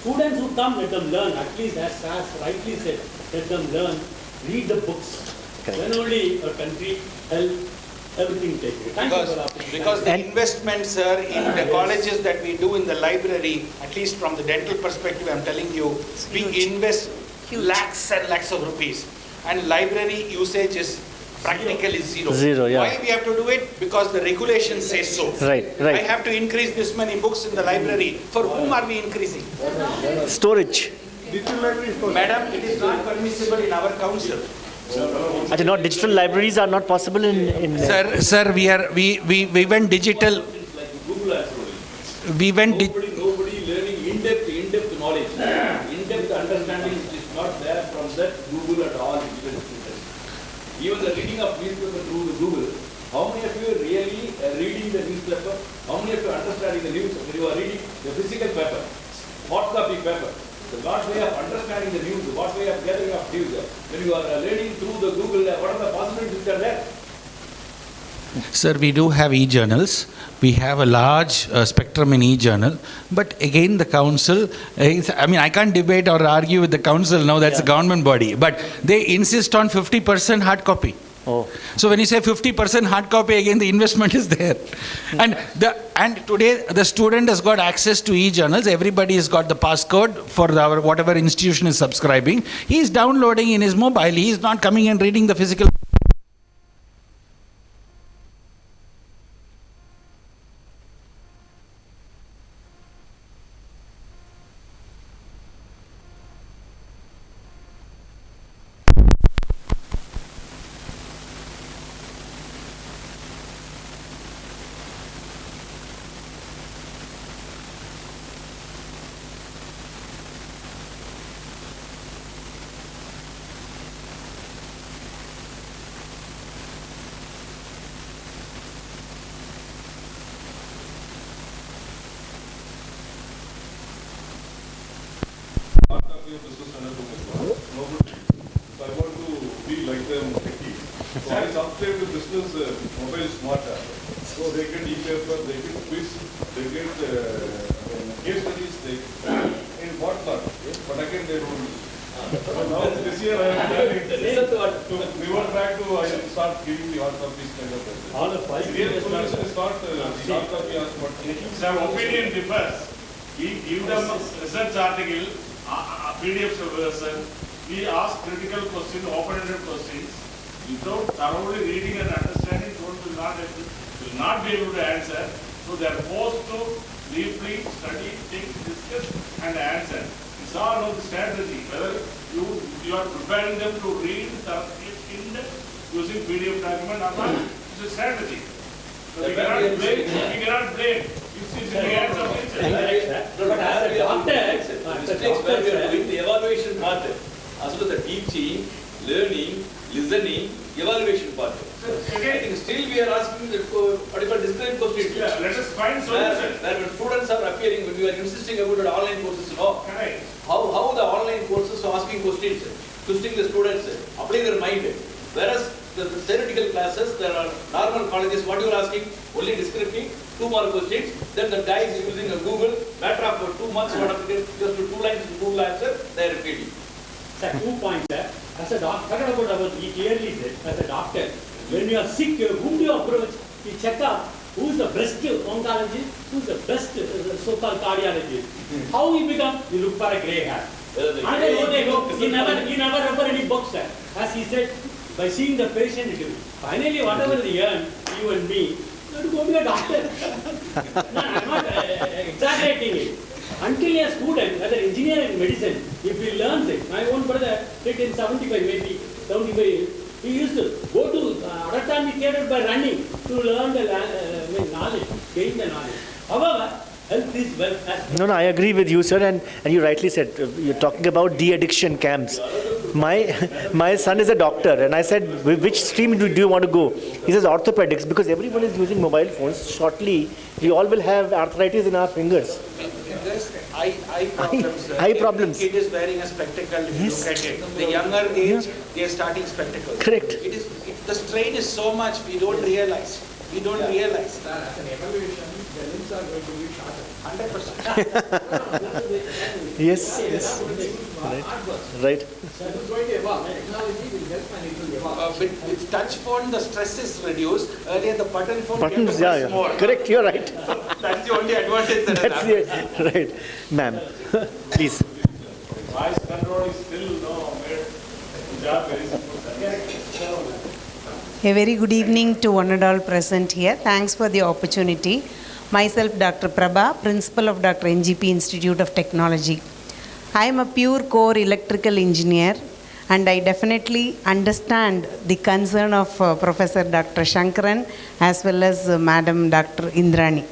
Speaker 13: Students who come, let them learn. At least, as rightly said, let them learn. Read the books. Okay. Then only a country, health, everything takes it. Thank you for the opportunity.
Speaker 12: Because the investments, sir, in the colleges that we do in the library, at least from the dental perspective, I'm telling you, we invest lakhs and lakhs of rupees. and library usage is practically zero.
Speaker 2: Zero, yeah.
Speaker 12: Why we have to do it? Because the regulation says so.
Speaker 2: Right.
Speaker 12: I have to increase this many books in the library. For whom are we increasing?
Speaker 2: Storage.
Speaker 12: Madam, it is not permissible in our council.
Speaker 2: Not digital libraries are not possible in
Speaker 12: Sir, we went digital. We went
Speaker 13: Nobody learning in-depth knowledge, in-depth understanding is not there from that Google at all. Even the reading of newspaper through the Google, how many of you are really reading the newspaper? How many of you are understanding the news when you are reading the physical paper, hot copy paper? The what way of understanding the news, what way of gathering of news, when you are learning through the Google, what are the possibilities which are there?
Speaker 12: Sir, we do have e-journals. We have a large spectrum in e-journal. But again, the council, I can't debate or argue with the council now, that's a government body. But they insist on 50% hard copy.
Speaker 2: Oh.
Speaker 12: So when you say 50% hard copy, again, the investment is there. And today, the student has got access to e-journals. Everybody has got the passcode for whatever institution is subscribing. He is downloading in his mobile. He is not coming and reading the physical.
Speaker 6: Mobile smart app. So they get e-paper, they get quiz, they get case studies, in whatnot. But again, they don't. Now this year I am planning to revert back to start giving the hard copies kind of thing.
Speaker 13: All the five
Speaker 6: Real solution is not the hard copy, but opinion differs. We give them research article, PDFs of research. We ask critical questions, open-ended questions. Without thoroughly reading and understanding, students will not be able to answer. So they are forced to deeply study, think, discuss, and answer. It's all about the strategy. Whether you are preparing them to read using PDF document or not, it's a strategy. So we cannot blame. It's in the hands of teachers.
Speaker 13: But as a doctor, mistakes where we are doing the evaluation part, as well as the teaching, learning, listening, evaluation part. I think still we are asking the particular discrete questions.
Speaker 6: Yeah, let us find solutions.
Speaker 13: Where when students are appearing, when we are insisting about the online courses,
Speaker 6: Correct.
Speaker 13: how the online courses are asking questions, twisting the students, applying their mind. Whereas the theoretical classes, there are normal colleges, what you are asking, only descriptive, 2 more questions, then the guy is using a Google, matter of 2 months, just 2 lines in Google answer, they are repeating.
Speaker 14: Sir, 2 points, sir. As a doctor, he clearly said, as a doctor, when you are sick, whom do you approach? You check out who is the best oncologist, who is the best so-called cardiologist. How he become? You look for a grey hair. He never refer any books, sir. As he said, by seeing the patient, finally whatever they earn, you and me, you have to go to a doctor. No, I'm not exaggerating it. Until a student, whether engineer in medicine, if he learns it, my own brother did in 75, maybe 75 years, he used to go to ArdorComm theater by running to learn the knowledge, gain the knowledge. However, health is wealth.
Speaker 2: No, I agree with you, sir, and you rightly said, you're talking about de-addiction camps. My son is a doctor, and I said, which stream do you want to go? He says orthopedics, because everyone is using mobile phones. Shortly, we all will have arthritis in our fingers.
Speaker 12: Eye problems. Kid is wearing a spectacle. If you look at it, the younger age, they are starting spectacles.
Speaker 2: Correct.
Speaker 12: The strain is so much we don't realize. We don't realize.
Speaker 13: As an evaluation, the limbs are going to be shorter.
Speaker 12: 100%.
Speaker 2: Yes. Right.
Speaker 13: That is going to evolve. Technology will help and it will evolve.
Speaker 12: With touch phone, the stress is reduced. Earlier, the button phone.
Speaker 2: Buttons, yeah.
Speaker 12: More.
Speaker 2: Correct, you're right.
Speaker 12: That's the only advantage that has happened.
Speaker 2: Right. Ma'am, please.
Speaker 6: Voice control is still made job very simple.
Speaker 15: A very good evening to one and all present here. Thanks for the opportunity. Myself, Dr. Prabha, Principal of Dr. N.G.P. Institute of Technology. I am a pure core electrical engineer, and I definitely understand the concern of Professor Dr. Sankaran as well as Madam Dr. Indrani.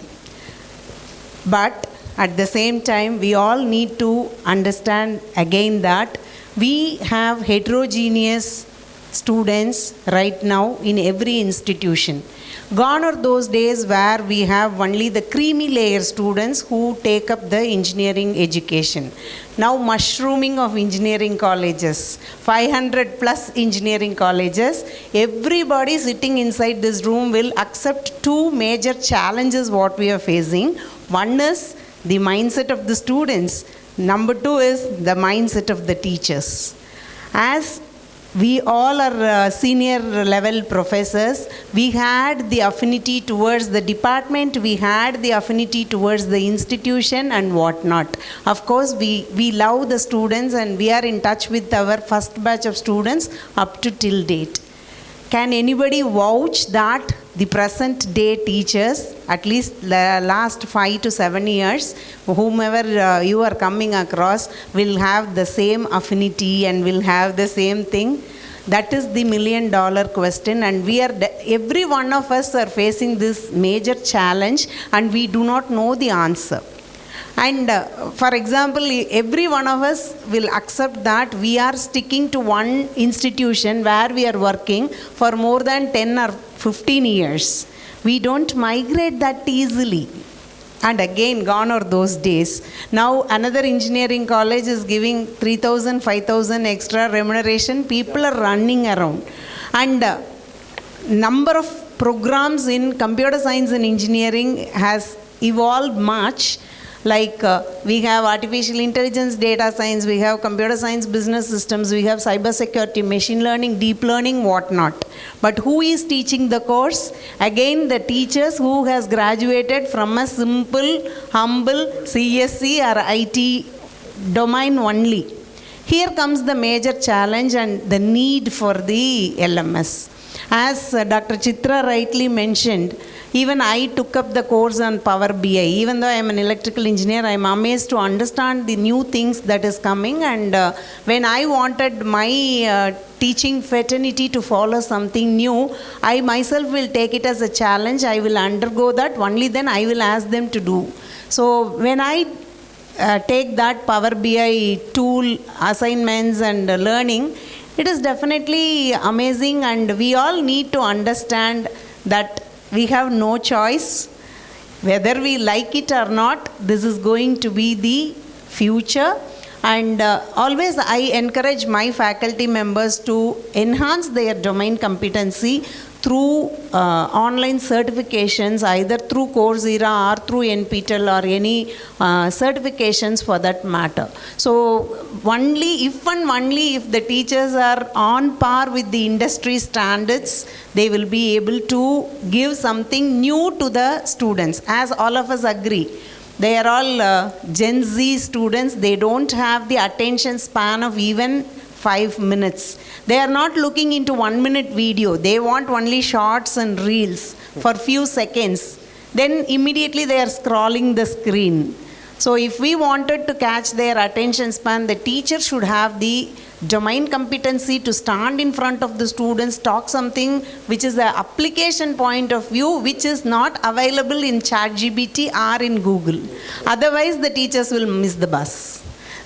Speaker 15: But at the same time, we all need to understand again that we have heterogeneous students right now in every institution. Gone are those days where we have only the creamy layer students who take up the engineering education. Now mushrooming of engineering colleges, 500 plus engineering colleges, everybody sitting inside this room will accept two major challenges what we are facing. One is the mindset of the students. Number two is the mindset of the teachers. As we all are senior level professors, we had the affinity towards the department, we had the affinity towards the institution and whatnot. Of course, we love the students and we are in touch with our first batch of students up to till date. Can anybody vouch that the present day teachers, at least the last 5 to 7 years, whomever you are coming across, will have the same affinity and will have the same thing? That is the $1 million question, and every one of us are facing this major challenge and we do not know the answer. And for example, every one of us will accept that we are sticking to one institution where we are working for more than 10 or 15 years. We don't migrate that easily. And again, gone are those days. Now another engineering college is giving 3,000, 5,000 extra remuneration. People are running around. And number of programs in computer science and engineering has evolved much. Like we have artificial intelligence, data science, we have computer science, business systems, we have cyber security, machine learning, deep learning, whatnot. But who is teaching the course? Again, the teachers who has graduated from a simple, humble CSC or IT domain only. Here comes the major challenge and the need for the LMS. As Dr. Chitra rightly mentioned, even I took up the course on Power BI. Even though I am an electrical engineer, I am amazed to understand the new things that is coming. And when I wanted my teaching fraternity to follow something new, I myself will take it as a challenge. I will undergo that. Only then I will ask them to do. So when I take that Power BI tool, assignments and learning, it is definitely amazing, and we all need to understand that we have no choice. Whether we like it or not, this is going to be the future. And always I encourage my faculty members to enhance their domain competency through online certifications, either through Coursera or through NPTEL or any certifications for that matter. So only if the teachers are on par with the industry standards, they will be able to give something new to the students. As all of us agree, they are all Gen Z students. They don't have the attention span of even 5 minutes. They are not looking into 1 minute video. They want only shorts and reels for few seconds. Then immediately they are scrolling the screen. So if we wanted to catch their attention span, the teacher should have the domain competency to stand in front of the students, talk something which is the application point of view, which is not available in ChatGPT or in Google. Otherwise, the teachers will miss the bus.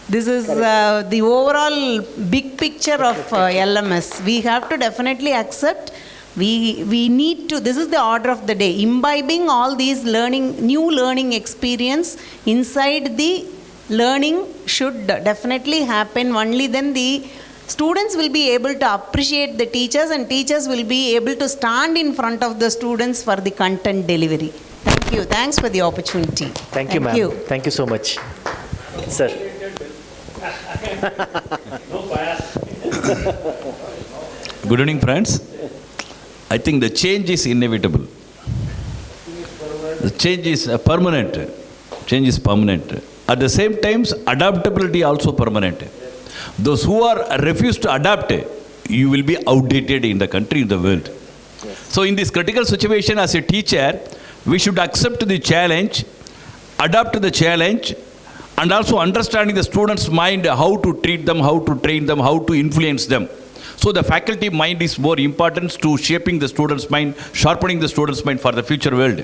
Speaker 15: This is the overall big picture of LMS. We have to definitely accept, we need to, this is the order of the day, imbibing all these new learning experience inside the learning should definitely happen. Only then the students will be able to appreciate the teachers, and teachers will be able to stand in front of the students for the content delivery. Thank you. Thanks for the opportunity.
Speaker 2: Thank you, ma'am. Thank you so much. Sir.
Speaker 16: Good evening, friends. I think the change is inevitable. The change is permanent. Change is permanent. At the same time, adaptability also permanent. Those who are refuse to adapt, you will be outdated in the country, in the world. So in this critical situation, as a teacher, we should accept the challenge, adapt to the challenge, and also understanding the students' mind, how to treat them, how to train them, how to influence them. So the faculty mind is more important to shaping the students' mind, sharpening the students' mind for the future world.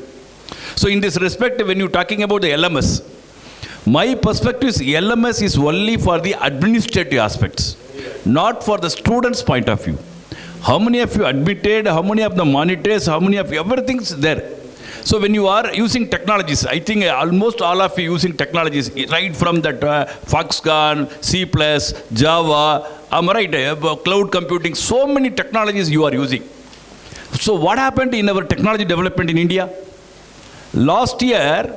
Speaker 16: So in this respect, when you're talking about the LMS, my perspective is LMS is only for the administrative aspects, not for the students' point of view. How many of you admitted, how many of the monitors, how many of you, everything's there. So when you are using technologies, I think almost all of you using technologies, right from that Foxconn, C++, Java, cloud computing, so many technologies you are using. So what happened in our technology development in India? Last year,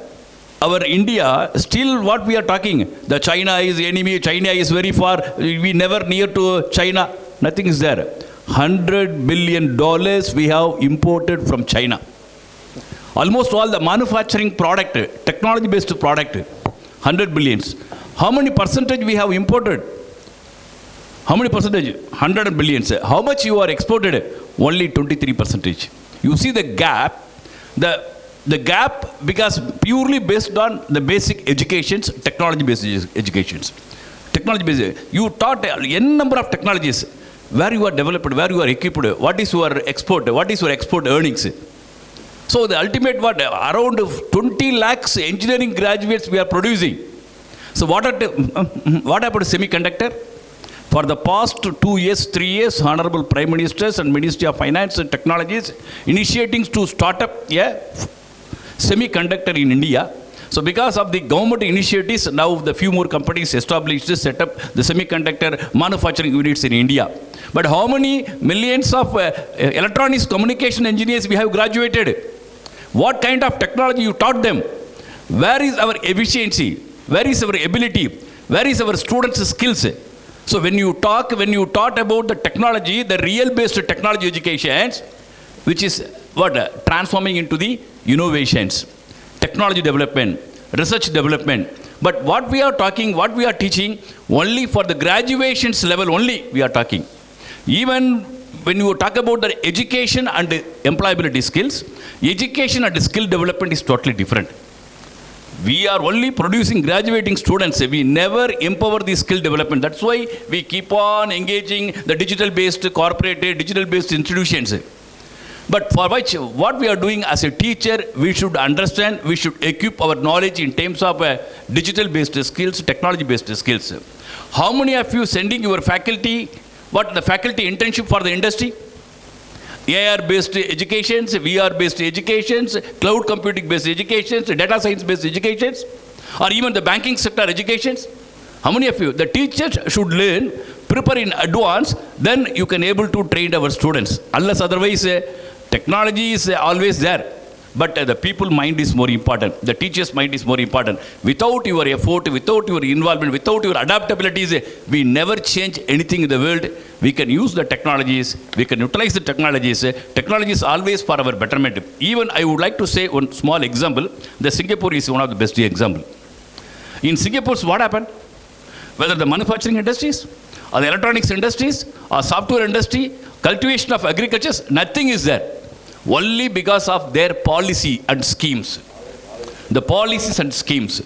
Speaker 16: our India, still what we are talking, the China is enemy, China is very far, we never near to China, nothing is there. $100 billion we have imported from China. Almost all the manufacturing product, technology-based product, 100 billions. How many percentage we have imported? How many percentage? 100 billions. How much you are exported? Only 23%. You see the gap. The gap because purely based on the basic educations, technology-based educations. Technology-based. You taught n number of technologies. Where you are developed, where you are equipped, what is your export, what is your export earnings. So the ultimate what, around 20 lakhs engineering graduates we are producing. So what happened to semiconductor? For the past 2 years, 3 years, Honorable Prime Ministers and Ministry of Finance and Technologies initiating to start up semiconductor in India. So because of the government initiatives, now the few more companies established, set up the semiconductor manufacturing units in India. But how many millions of electronics communication engineers we have graduated? What kind of technology you taught them? Where is our efficiency? Where is our ability? Where is our students' skills? So when you taught about the technology, the real-based technology educations, which is what? Transforming into the innovations, technology development, research development. But what we are talking, what we are teaching, only for the graduations level only we are talking. Even when you talk about the education and employability skills, education and skill development is totally different. We are only producing graduating students. We never empower the skill development. That's why we keep on engaging the digital-based corporate, digital-based institutions. But for which, what we are doing as a teacher, we should understand, we should equip our knowledge in terms of digital-based skills, technology-based skills. How many of you sending your faculty, what the faculty internship for the industry? AR-based educations, VR-based educations, cloud computing-based educations, data science-based educations, or even the banking sector educations. How many of you? The teachers should learn, prepare in advance, then you can able to train our students. Unless otherwise, technology is always there. But the people mind is more important. The teacher's mind is more important. Without your effort, without your involvement, without your adaptabilities, we never change anything in the world. We can use the technologies. We can utilize the technologies. Technology is always for our betterment. Even I would like to say one small example. The Singapore is one of the best examples. In Singapore, what happened? Whether the manufacturing industries, or the electronics industries, or software industry, cultivation of agriculture, nothing is there. Only because of their policy and schemes. The policies and schemes,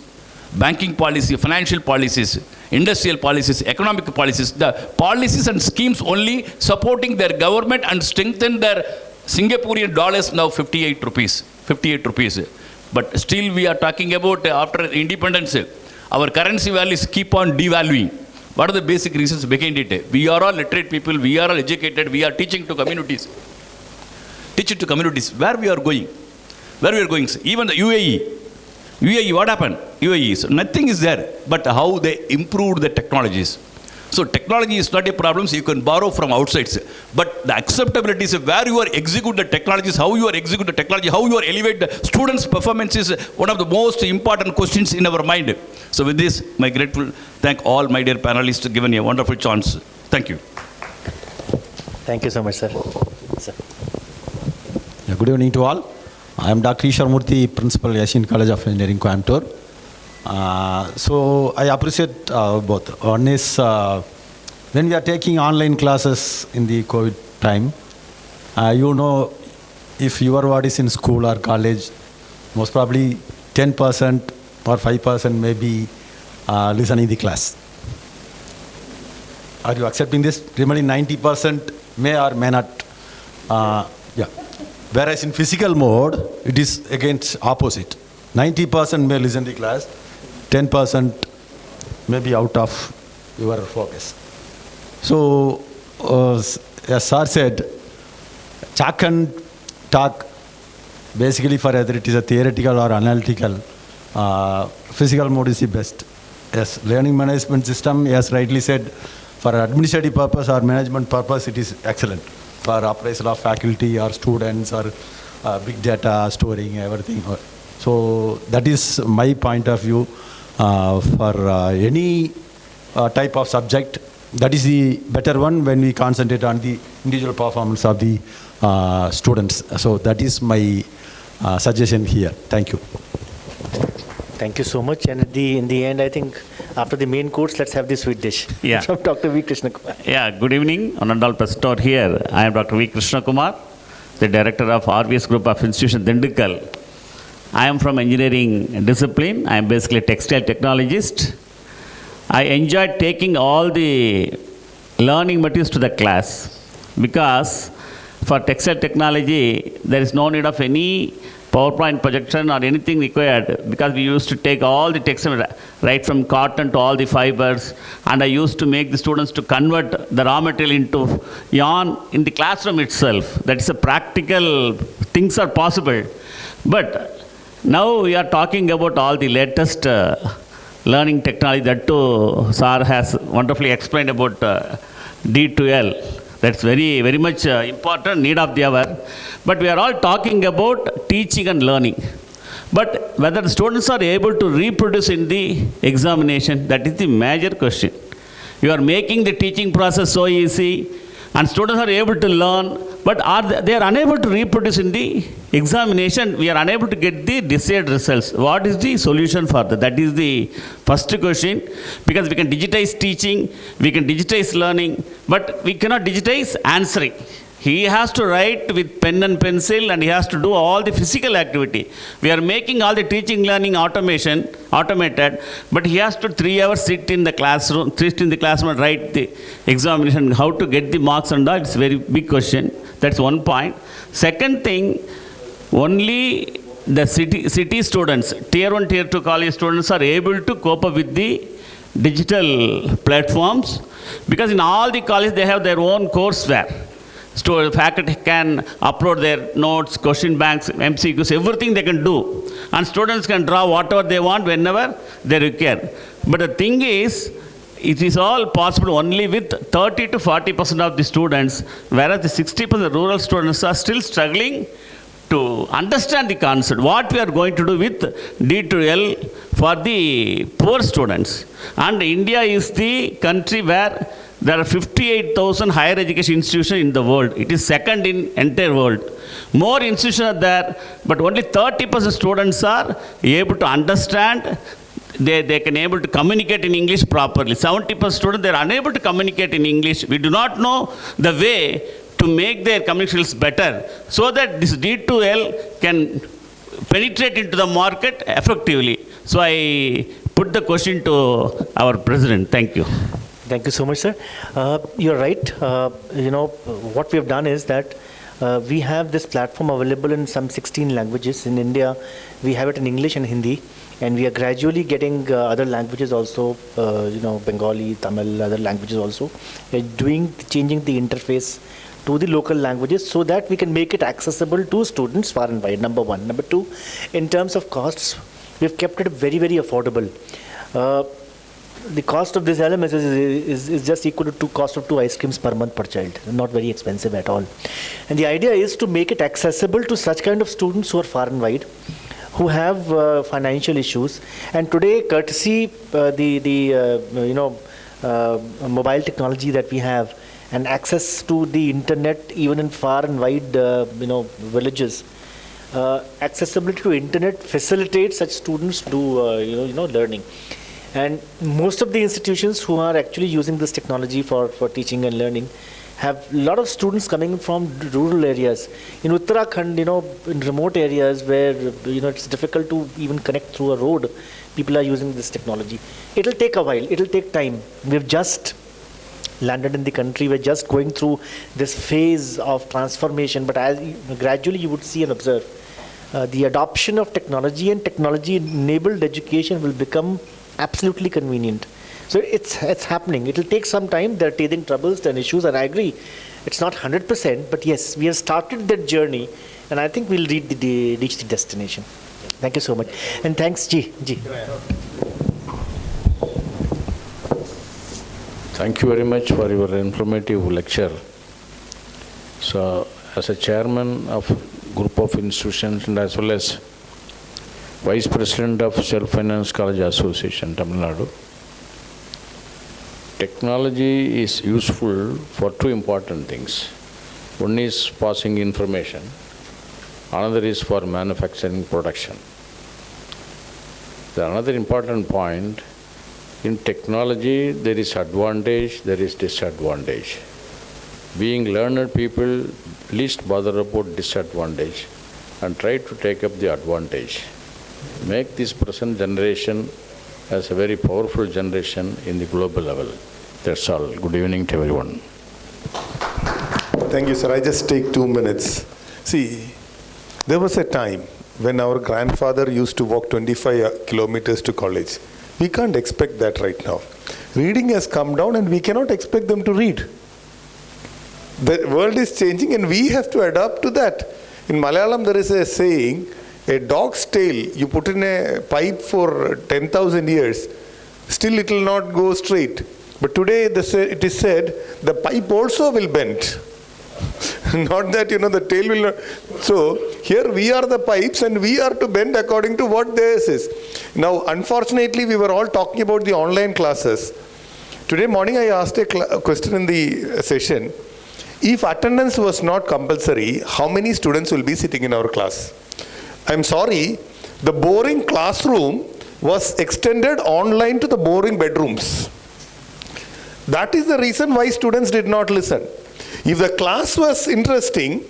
Speaker 16: banking policy, financial policies, industrial policies, economic policies, the policies and schemes only supporting their government and strengthen their Singaporean dollars now 58 rupees. 58 rupees. But still we are talking about after independence, our currency values keep on devaluing. What are the basic reasons behind it? We are all literate people, we are all educated, we are teaching to communities. Teach it to communities. Where we are going? Where we are going? Even the UAE, what happened? UAE, so nothing is there, but how they improved the technologies. So technology is not a problem, so you can borrow from outside. But the acceptability is where you are execute the technologies, how you are execute the technology, how you are elevate the students' performance is one of the most important questions in our mind. So with this, my grateful thank all my dear panelists given a wonderful chance. Thank you.
Speaker 2: Thank you so much, sir.
Speaker 17: Good evening to all. I am Dr. Ishwar Murthy, Principal, Asian College of Engineering, Coimbatore. So I appreciate both. One is when we are taking online classes in the COVID time, you know, if your ward is in school or college, most probably 10% or 5% may be listening the class. Are you accepting this? Remaining 90% may or may not. Yeah. Whereas in physical mode, it is against opposite. 90% may listen the class, 10% may be out of your focus. So, as sir said, chalk and talk, basically for whether it is a theoretical or analytical, physical mode is the best. Yes, learning management system, as rightly said, for administrative purpose or management purpose, it is excellent. For appraisal of faculty or students or big data storing, everything. So that is my point of view for any type of subject. That is the better one when we concentrate on the individual performance of the students. So that is my suggestion here. Thank you.
Speaker 2: Thank you so much. And in the end, I think after the main course, let's have the sweet dish.
Speaker 18: Yeah.
Speaker 2: From Dr. V. Krishna Kumar.
Speaker 18: Yeah, good evening. Honorable Pastor here. I am Dr. V. Krishna Kumar, the director of RVS Group of Institution, Dindigul. I am from engineering discipline. I am basically a textile technologist. I enjoyed taking all the learning materials to the class because for textile technology, there is no need of any PowerPoint projection or anything required because we used to take all the textile right from cotton to all the fibers, and I used to make the students to convert the raw material into yarn in the classroom itself. That is a practical, things are possible. But now we are talking about all the latest learning technology that too Sir has wonderfully explained about D2L. That's very, very much important, need of the hour. But we are all talking about teaching and learning. But whether the students are able to reproduce in the examination, that is the major question. You are making the teaching process so easy, and students are able to learn, but they are unable to reproduce in the examination. We are unable to get the desired results. What is the solution for that? That is the first question, because we can digitize teaching, we can digitize learning, but we cannot digitize answering. He has to write with pen and pencil, and he has to do all the physical activity. We are making all the teaching learning automated, but he has to 3 hours sit in the classroom and write the examination. How to get the marks and all, it's a very big question. That's one point. Second thing, only the city students, tier 1, tier 2 college students are able to cope up with the digital platforms, because in all the colleges they have their own courseware. Faculty can upload their notes, question banks, MCQs, everything they can do. And students can draw whatever they want whenever they require. But the thing is, it is all possible only with 30 to 40% of the students, whereas the 60% rural students are still struggling to understand the concept. What we are going to do with D2L for the poor students. And India is the country where there are 58,000 higher education institutions in the world. It is second in entire world. More institutions are there, but only 30% students are able to understand. They can able to communicate in English properly. 70% students, they are unable to communicate in English. We do not know the way to make their communications better, so that this D2L can penetrate into the market effectively. So I put the question to our president. Thank you.
Speaker 2: Thank you so much, sir. You're right. What we have done is that we have this platform available in some 16 languages. In India, we have it in English and Hindi, and we are gradually getting other languages also, Bengali, Tamil, other languages also. We're changing the interface to the local languages so that we can make it accessible to students far and wide, number one. Number two, in terms of costs, we've kept it very, very affordable. The cost of this LMS is just equal to cost of 2 ice creams per month per child. Not very expensive at all. And the idea is to make it accessible to such kind of students who are far and wide, who have financial issues. And today, courtesy mobile technology that we have, and access to the internet even in far and wide villages, accessibility to internet facilitates such students to learning. And most of the institutions who are actually using this technology for teaching and learning have a lot of students coming from rural areas. In Uttarakhand, in remote areas where, it's difficult to even connect through a road, people are using this technology. It'll take a while, it'll take time. We've just landed in the country, we're just going through this phase of transformation, but as gradually you would see and observe, the adoption of technology and technology-enabled education will become absolutely convenient. So it's happening. It'll take some time. There are teething troubles, there are issues, and I agree, it's not 100%, but yes, we have started that journey, and I think we'll reach the destination. Thank you so much. And thanks, Ji.
Speaker 7: Thank you very much for your informative lecture. So, as a chairman of group of institutions and as well as Vice President of Self-Finance College Association, Tamil Nadu, technology is useful for two important things. One is passing information, another is for manufacturing production. The another important point, in technology there is advantage, there is disadvantage. Being learned people, least bother about disadvantage and try to take up the advantage. Make this present generation as a very powerful generation in the global level. That's all. Good evening to everyone.
Speaker 3: Thank you, sir. I just take 2 minutes. See, there was a time when our grandfather used to walk 25 kilometers to college. We can't expect that right now. Reading has come down and we cannot expect them to read. The world is changing and we have to adapt to that. In Malayalam there is a saying, a dog's tail, you put in a pipe for 10,000 years, still it will not go straight. But today it is said, the pipe also will bend. Not that, the tail will not. So, here we are the pipes and we are to bend according to what theirs is. Now, unfortunately, we were all talking about the online classes. Today morning, I asked a question in the session. If attendance was not compulsory, how many students will be sitting in our class? I'm sorry, the boring classroom was extended online to the boring bedrooms. That is the reason why students did not listen. If the class was interesting,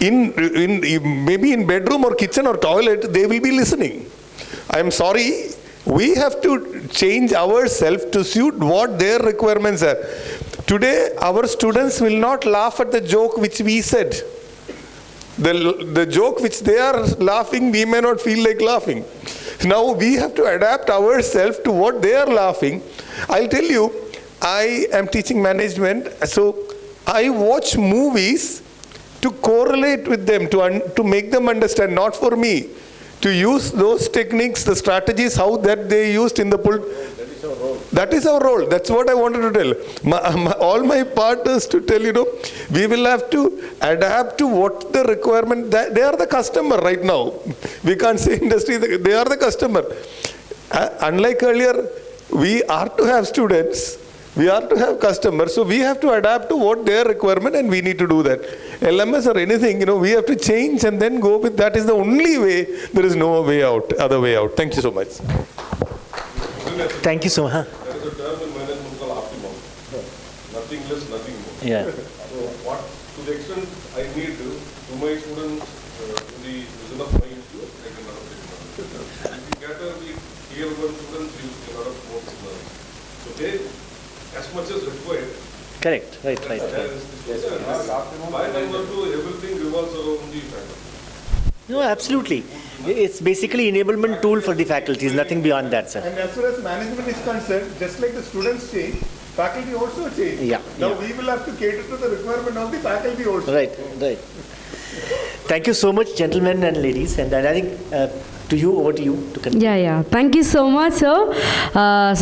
Speaker 3: maybe in bedroom or kitchen or toilet, they will be listening. I'm sorry, we have to change ourselves to suit what their requirements are. Today, our students will not laugh at the joke which we said. The joke which they are laughing, we may not feel like laughing. Now, we have to adapt ourselves to what they are laughing. I'll tell you, I am teaching management, so I watch movies to correlate with them, to make them understand, not for me, to use those techniques, the strategies, how that they used in the That is our role. That's what I wanted to tell. All my part is to tell, we will have to adapt to what the requirement, they are the customer right now. We can't say industry, they are the customer. Unlike earlier, we are to have students, we are to have customers, so we have to adapt to what their requirement and we need to do that. LMS or anything, we have to change and then go with that is the only way, there is no way out, other way out. Thank you so much.
Speaker 2: Thank you so much.
Speaker 9: There is a term in management called optimum. Nothing less, nothing more.
Speaker 2: Yeah.
Speaker 9: So to the extent I need to my students within of my institute, I can take If you cater the tier 1 students, you can lot of more learning. So take as much as required.
Speaker 2: Correct. Right.
Speaker 9: By number 2, everything revolves around the faculty.
Speaker 2: No, absolutely. It's basically enablement tool for the faculties, nothing beyond that, sir.
Speaker 3: And as far as management is concerned, just like the students change, faculty also change.
Speaker 2: Yeah.
Speaker 3: Now we will have to cater to the requirement of the faculty also.
Speaker 2: Right. Thank you so much, gentlemen and ladies. And I think over to you to continue.
Speaker 1: Yeah. Thank you so much, sir. Can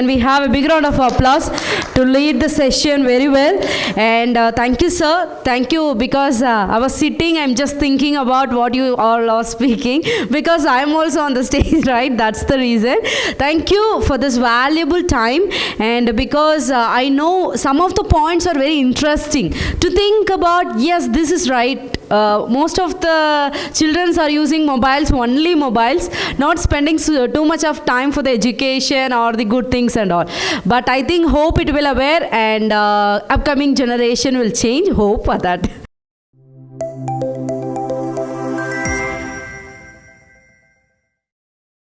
Speaker 1: we have a big round of applause to lead the session very well? And thank you, sir. Thank you, because I was sitting, I'm just thinking about what you all are speaking, because I'm also on the stage, right? That's the reason. Thank you for this valuable time, and because I know some of the points are very interesting to think about. Yes, this is right. Most of the children students are using mobiles, only mobiles, not spending too much of time for the education or the good things and all. But I think hope it will aware, and upcoming generation will change. Hope for that.